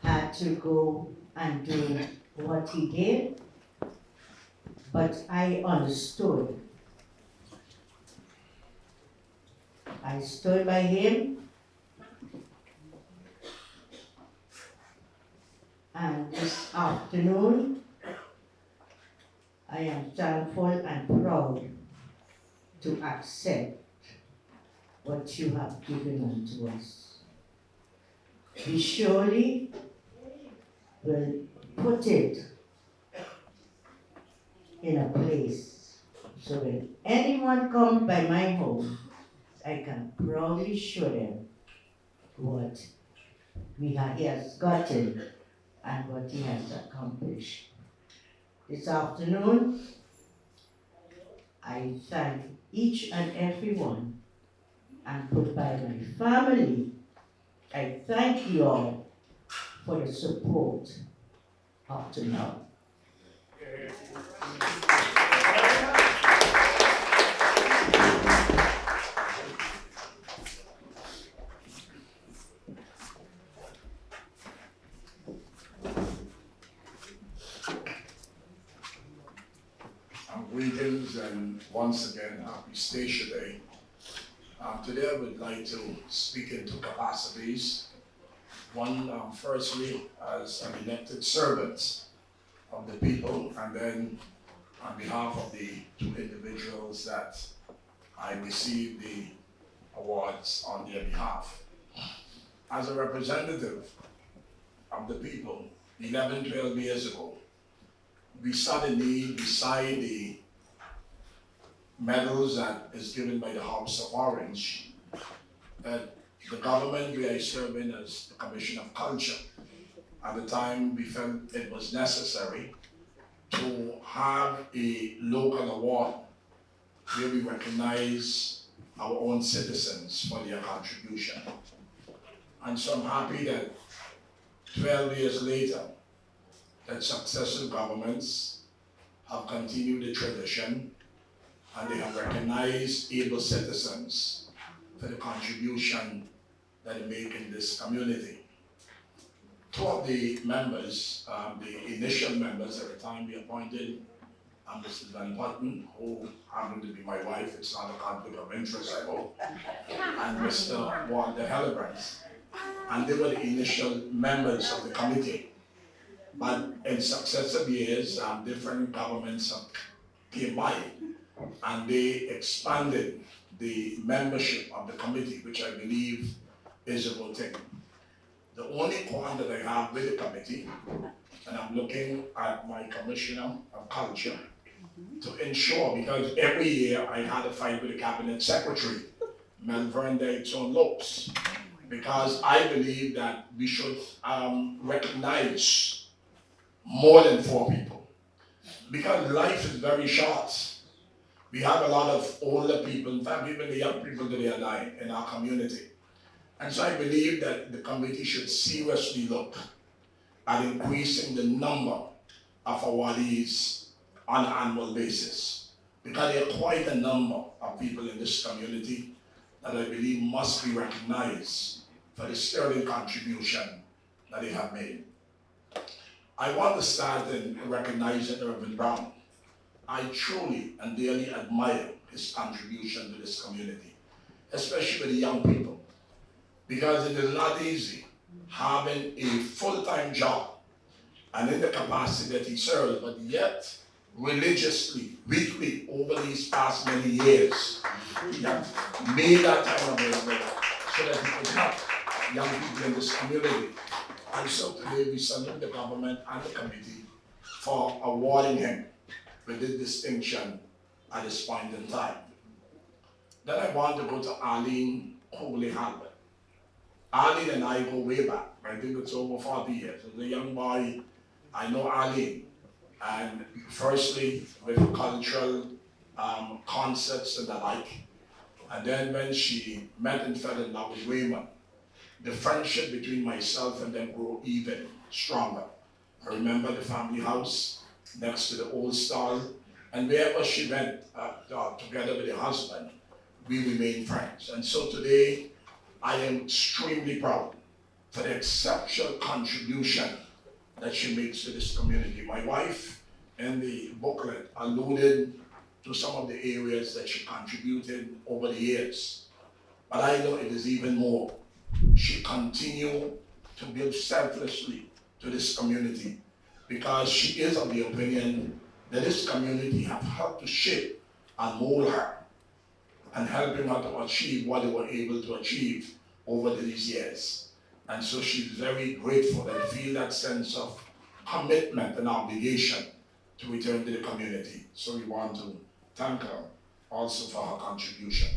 had to go and do what he did, but I understood. I stood by him, and this afternoon, I am thankful and proud to accept what you have given unto us. We surely will put it in a place so when anyone comes by my home, I can proudly show them what he has gotten and what he has accomplished. This afternoon, I thank each and every one, and put by my family, I thank you all for the support up to now. Greetings and once again, happy Station Day. Today I would like to speak in 2 capacities. One, firstly, as an elected servant of the people, and then on behalf of the two individuals that I received the awards on their behalf. As a representative of the people, 11, 12 years ago, we saw the need beside the medals that is given by the House of Orange, that the government we are serving as the Commission of Culture, at the time we felt it was necessary to have a local award where we recognize our own citizens for their contribution. And so I'm happy that 12 years later, that successive governments have continued the tradition and they have recognized able citizens for the contribution that they make in this community. Two of the members, the initial members at the time we appointed, Mrs. Van Putten, who happened to be my wife, it's not a conflict of interest, I hope, and Mr. Walter Hellebrands. And they were the initial members of the committee. But in successive years, different governments came by and they expanded the membership of the committee, which I believe is a good thing. The only point that I have with the committee, and I'm looking at my Commissioner of Culture, to ensure, because every year I had a fight with the Cabinet Secretary, Melvern Dayton Lopes, because I believe that we should recognize more than 4 people. Because life is very short. We have a lot of older people, in fact even the young people that are dying in our community. And so I believe that the committee should seriously look at increasing the number of awardees on an annual basis. Because there are quite a number of people in this community that I believe must be recognized for the sterling contribution that they have made. I want to start in recognizing Irvin Brown. I truly and dearly admire his contribution to this community, especially with the young people, because it is not easy having a full-time job and in the capacity that he serves, but yet religiously, weekly, over these past many years, he has made that time available so that he could help young people in this community. And so today we salute the government and the committee for awarding him with this distinction at this point in time. Then I want to go to Arlene Cooley-Halbert. Arlene and I go way back. I think it's over 40 years. As a young boy, I know Arlene. And firstly, with cultural concerts and the like. And then when she met and fell in love with Raymond, the friendship between myself and them grew even stronger. I remember the family house next to the old stall, and wherever she went together with her husband, we remained friends. And so today, I am extremely proud for the exceptional contribution that she makes to this community. My wife, in the booklet, alluded to some of the areas that she contributed over the years. But I know it is even more. She continued to give selflessly to this community because she is of the opinion that this community have helped to shape and mold her and helping her to achieve what they were able to achieve over these years. And so she's very grateful and feel that sense of commitment and obligation to return to the community. So we want to thank her also for her contribution.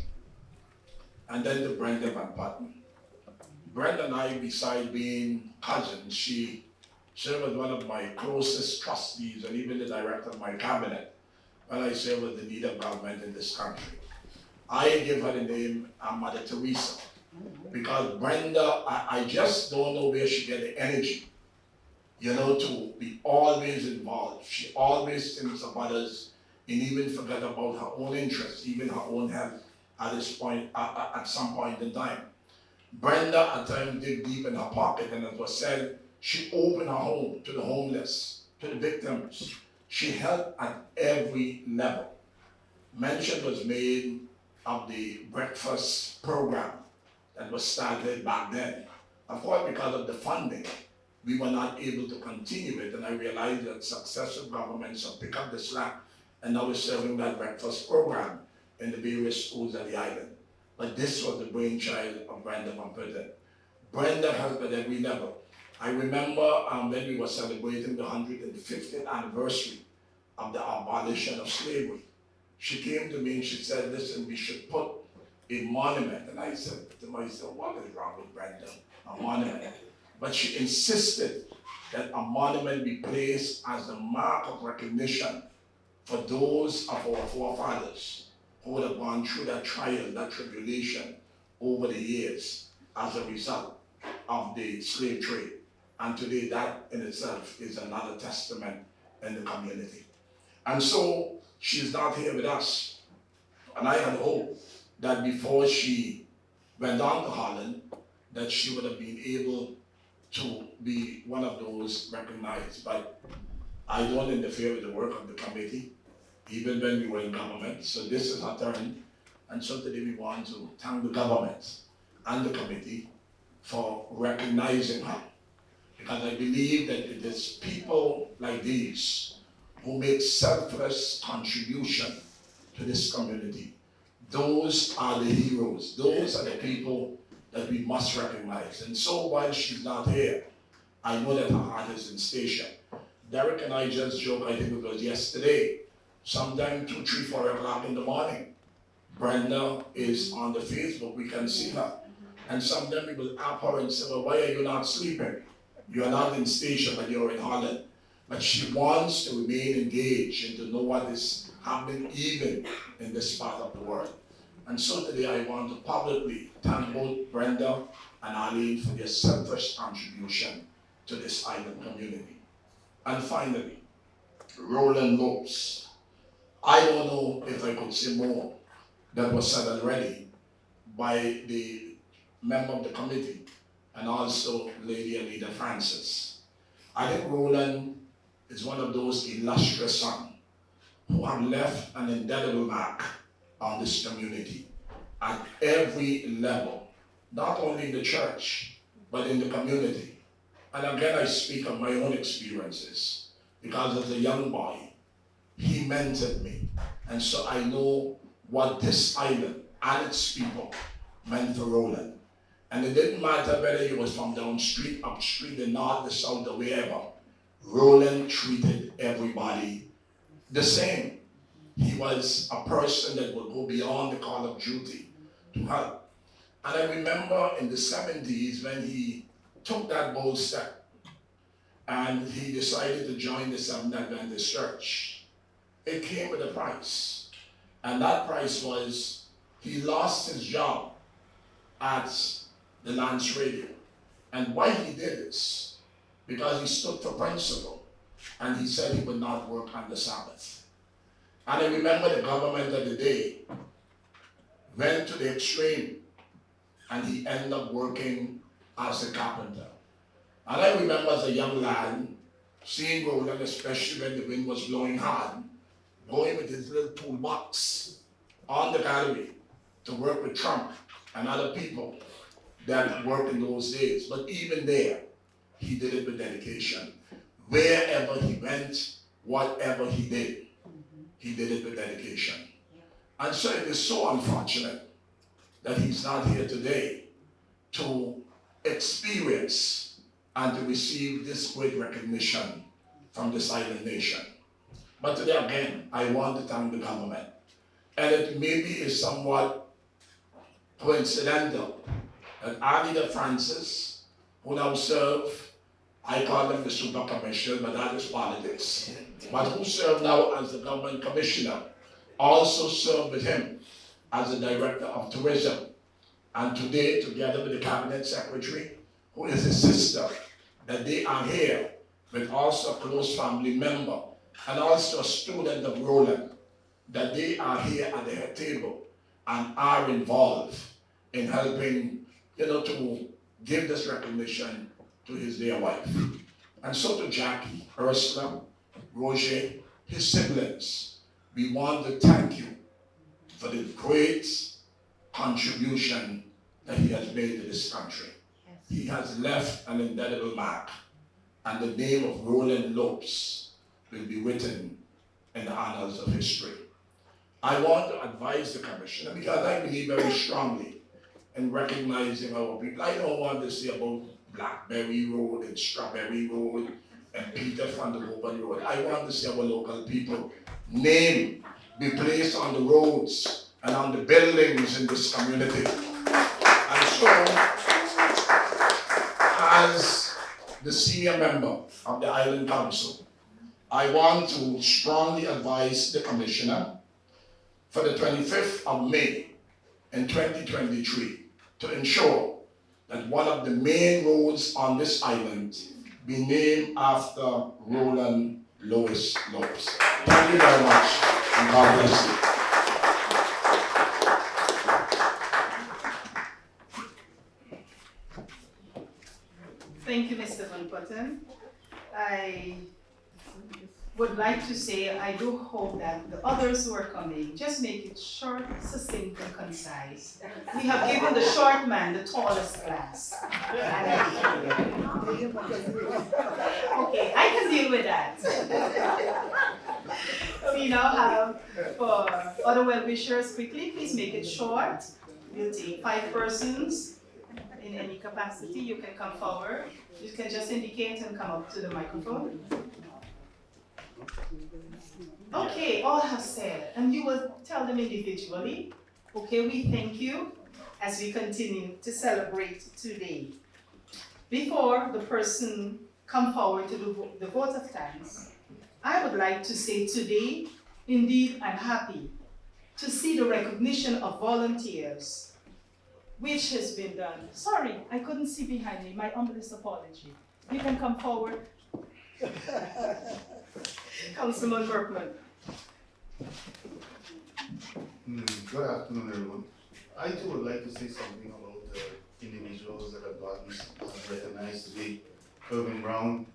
And then to Brenda Van Putten. Brenda and I, beside being cousins, she served as one of my closest trustees and even the director of my cabinet when I served as the leader of government in this country. I give her the name Mother Teresa because Brenda, I just don't know where she get the energy, you know, to be always involved. She always thinks of others and even forget about her own interests, even her own health at this point, at some point in time. Brenda at times dig deep in her pocket, and it was said she opened her home to the homeless, to the victims. She helped at every level. Mention was made of the breakfast program that was started back then. Of course, because of the funding, we were not able to continue it, and I realized that successive governments have picked up the slack, and now we're serving that breakfast program in the various schools of the island. But this was the brainchild of Brenda Van Putten. Brenda helped at every level. I remember when we were celebrating the 150th anniversary of the abolition of slavery. She came to me and she said, listen, we should put a monument. And I said to myself, what is wrong with Brenda? A monument. But she insisted that a monument be placed as a mark of recognition for those of our forefathers who would have gone through that trial, that tribulation over the years as a result of the slave trade. And today that in itself is another testament in the community. And so she's not here with us. And I had hoped that before she went on to Holland, that she would have been able to be one of those recognized. But I don't interfere with the work of the committee, even when we were in government. So this is our turn. And so today we want to thank the government and the committee for recognizing her. Because I believe that it is people like these who make selfless contribution to this community. Those are the heroes. Those are the people that we must recognize. And so while she's not here, I know that her heart is in station. Derek and I just joked, I think it was yesterday, sometime 2, 3, 4 o'clock in the morning. Brenda is on the Facebook, we can see her. And sometimes we will ask her and say, well, why are you not sleeping? You are not in station, but you're in Holland. But she wants to remain engaged and to know what is happening even in this part of the world. And so today I want to publicly thank both Brenda and Arlene for their selfless contribution to this island community. And finally, Roland Lopes. I don't know if I could say more that was said already by the member of the committee and also Lady Anita Francis. I think Roland is one of those illustrious sons who have left an indelible mark on this community at every level, not only in the church, but in the community. And again, I speak of my own experiences, because as a young boy, he mentored me. And so I know what this island and its people meant for Roland. And it didn't matter whether he was from down street, up street, the north, the south, or wherever. Roland treated everybody the same. He was a person that would go beyond the call of duty to help. And I remember in the 70s when he took that bold step and he decided to join the Seventh Adventist Church. It came with a price. And that price was he lost his job at the Lance Radio. And why he did this? Because he stood for principle. And he said he would not work on the Sabbath. And I remember the government of the day went to the extreme and he ended up working as a carpenter. And I remember as a young lad seeing Roland, especially when the wind was blowing hard, going with his little toolbox on the gallery to work with Trump and other people that worked in those days. But even there, he did it with dedication. Wherever he went, whatever he did it with dedication. And so it is so unfortunate that he's not here today to experience and to receive this great recognition from this island nation. But today again, I want to thank the government. And it maybe is somewhat coincidental that Anita Francis, who now serve, I call them the super commissioner, but that is politics, but who serve now as the government commissioner, also served with him as the director of tourism. And today, together with the cabinet secretary, who is his sister, that they are here with also a close family member and also a student of Roland, that they are here at the head table and are involved in helping, to give this recognition to his dear wife. And so to Jackie, Ursula, Roger, his siblings, we want to thank you for the great contribution that he has made to this country. He has left an indelible mark and the name of Roland Lopes will be written in the annals of history. I want to advise the Commissioner, because I believe very strongly in recognizing our people. I don't want to say about Blackberry Road and Strawberry Road and Peter van der Hoeven Road. I want to see our local people name be placed on the roads and on the buildings in this community. And so, as the senior member of the Island Council, I want to strongly advise the Commissioner for the 25th of May in 2023 to ensure that one of the main roads on this island be named after Roland Louis Lopes. Thank you very much, and God bless you. Thank you, Mr. Van Putten. I would like to say I do hope that the others who are coming just make it short, succinct, and concise. We have given the short man the tallest glass. Okay, I can deal with that. We now have for other well-wishers quickly, please make it short. We'll take 5 persons in any capacity. You can come forward. You can just indicate and come up to the microphone. Okay, all have said, and you will tell them individually. Okay, we thank you as we continue to celebrate today. Before the person come forward to do the vote of thanks, I would like to say today, indeed, I'm happy to see the recognition of volunteers, which has been done. Sorry, I couldn't see behind me. My humblest apology. You can come forward. Councilman Berkman. Good afternoon, everyone. I too would like to say something about the individuals that have gotten recognized today. Irvin Brown,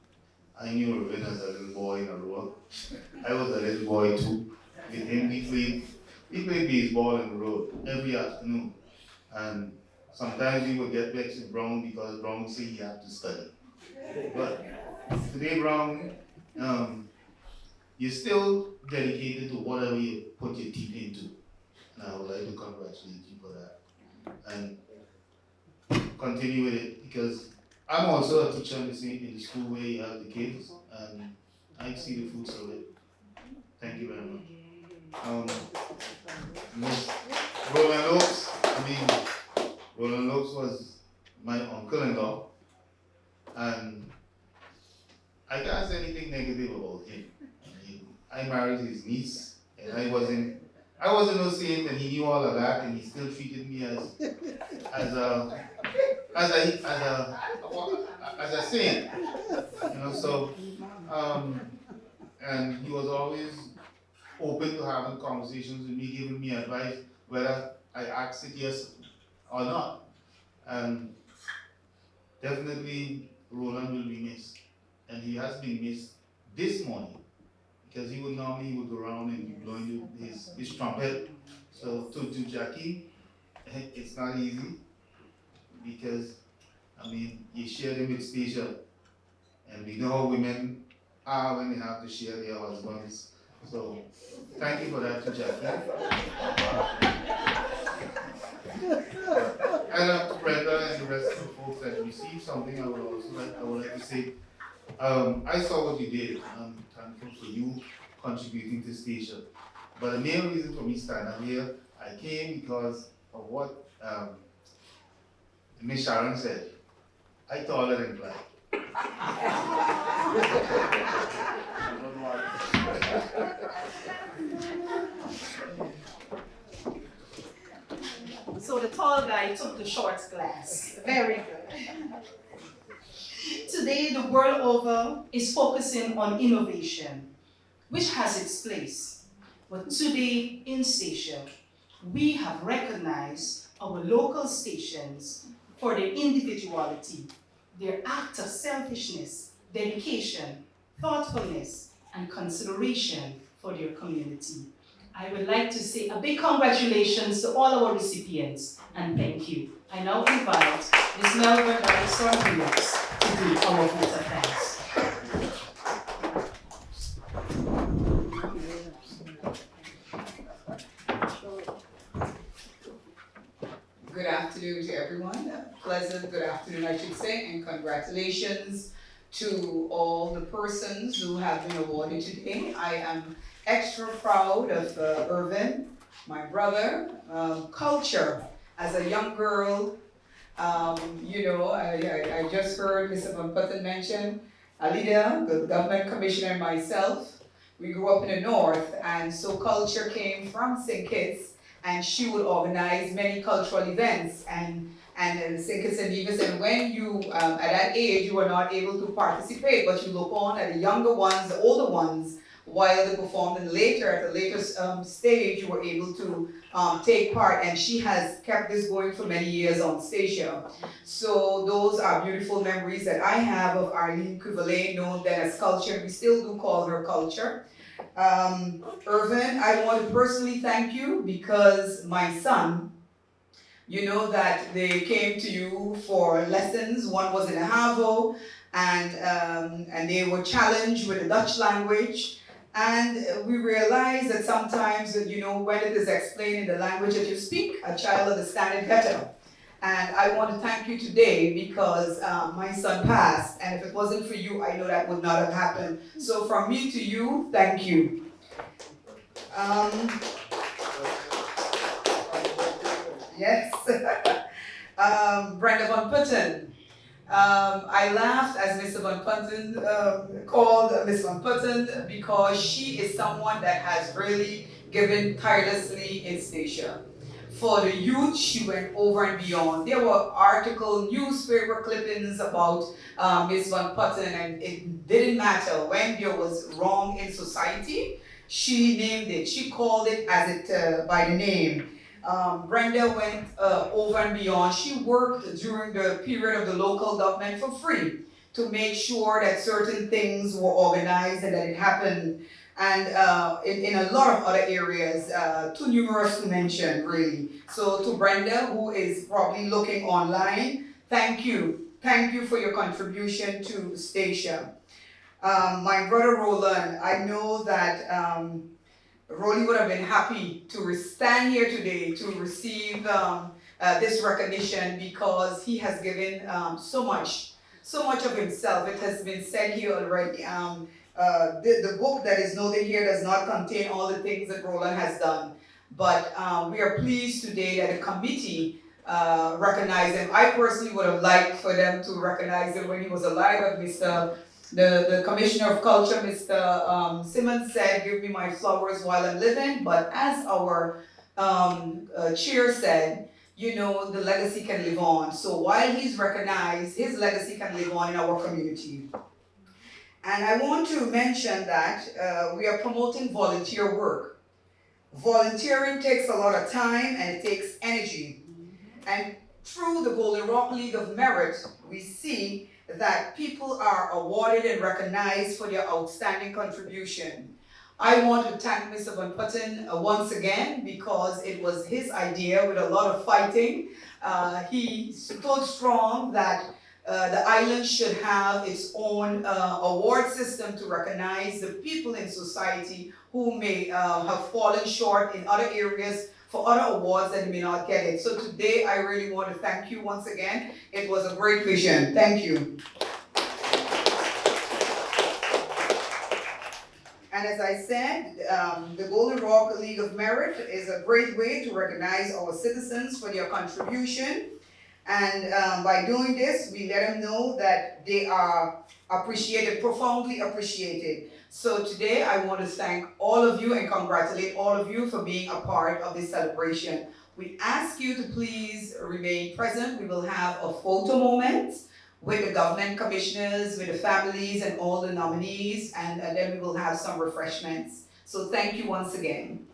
I knew Irvin as a little boy in a row. I was a little boy too. With him, we played baseball in the road every afternoon. And sometimes we would get vexed with Brown because Brown said he had to study. But today, Brown, you're still dedicated to whatever you put your teeth into. And I would like to congratulate you for that. And continue with it, because I'm also a teacher in the school where you have the kids, and I see the fruits of it. Thank you very much. Roland Lopes, Roland Lopes was my uncle-in-law, and I can't say anything negative about him. I married his niece, and I wasn't no saint, and he knew all of that, and he still treated me as a saint, you know. So, and he was always open to having conversations with me, giving me advice, whether I asked it yes or not. And definitely, Roland will be missed, and he has been missed this morning, because he would normally go around and blowing his trumpet. So to Jackie, it's not easy, because you share him with Stacia, and we know how women are when they have to share their husbands. So thank you for that to Jackie. And to Brenda and the rest of the folks that received something, I would like to say, I saw what you did. I'm thankful for you contributing to Stacia. But the main reason for me standing here, I came because of what Miss Sharon said. I taller than Clyde. So the tall guy took the short glass. Very good. Today, the world over is focusing on innovation, which has its place. But today in Stacia, we have recognized our local stations for their individuality, their act of selfishness, dedication, thoughtfulness, and consideration for their community. I would like to say a big congratulations to all our recipients, and thank you. I now invite Ms. Melvin Dyson to do our vote of thanks. Good afternoon to everyone. Pleasant good afternoon, I should say, and congratulations to all the persons who have been awarded today. I am extra proud of Irvin, my brother. Culture, as a young girl, I just heard Mr. Van Putten mention Alida, the government commissioner, and myself. We grew up in the north, and so culture came from St. Kitts, and she would organize many cultural events and St. Kitts and Nevis. And when you, at that age, you were not able to participate, but you look on at the younger ones, the older ones, while they performed, and later, at a later stage, you were able to take part, and she has kept this going for many years on Stacia. So those are beautiful memories that I have of Arlene Cuvelet, known then as Culture. We still do call her Culture. Irvin, I want to personally thank you because my son, you know that they came to you for lessons. One was in Ahavo, and they were challenged with the Dutch language. And we realized that sometimes, when it is explained in the language that you speak, a child understands it better. And I want to thank you today because my son passed, and if it wasn't for you, I know that would not have happened. So from me to you, thank you. Yes. Brenda Van Putten. I laughed as Mr. Van Putten called Ms. Van Putten because she is someone that has really given tirelessly in Stacia. For the youth, she went over and beyond. There were articles, newspaper clippings about Ms. Van Putten, and it didn't matter when there was wrong in society, she named it. She called it as it by the name. Brenda went over and beyond. She worked during the period of the local government for free to make sure that certain things were organized and that it happened. And in a lot of other areas, too numerous to mention, really. So to Brenda, who is probably looking online, thank you. Thank you for your contribution to Stacia. My brother Roland, I know that Rolly would have been happy to stand here today to receive this recognition because he has given so much of himself. It has been said here already. The book that is noted here does not contain all the things that Roland has done, but we are pleased today that the committee recognized him. I personally would have liked for them to recognize him when he was alive, but the Commissioner of Culture, Mr. Simmons, said, give me my flowers while I'm living, but as our chair said, the legacy can live on. So while he's recognized, his legacy can live on in our community. And I want to mention that we are promoting volunteer work. Volunteering takes a lot of time and it takes energy. And through the Golden Rock League of Merit, we see that people are awarded and recognized for their outstanding contribution. I want to thank Mr. Van Putten once again because it was his idea with a lot of fighting. He stood strong that the island should have its own award system to recognize the people in society who may have fallen short in other areas for other awards that may not get it. So today I really want to thank you once again. It was a great vision. Thank you. And as I said, the Golden Rock League of Merit is a great way to recognize our citizens for their contribution. And by doing this, we let them know that they are appreciated, profoundly appreciated. So today I want to thank all of you and congratulate all of you for being a part of this celebration. We ask you to please remain present. We will have a photo moment with the government commissioners, with the families and all the nominees, and then we will have some refreshments. So thank you once again.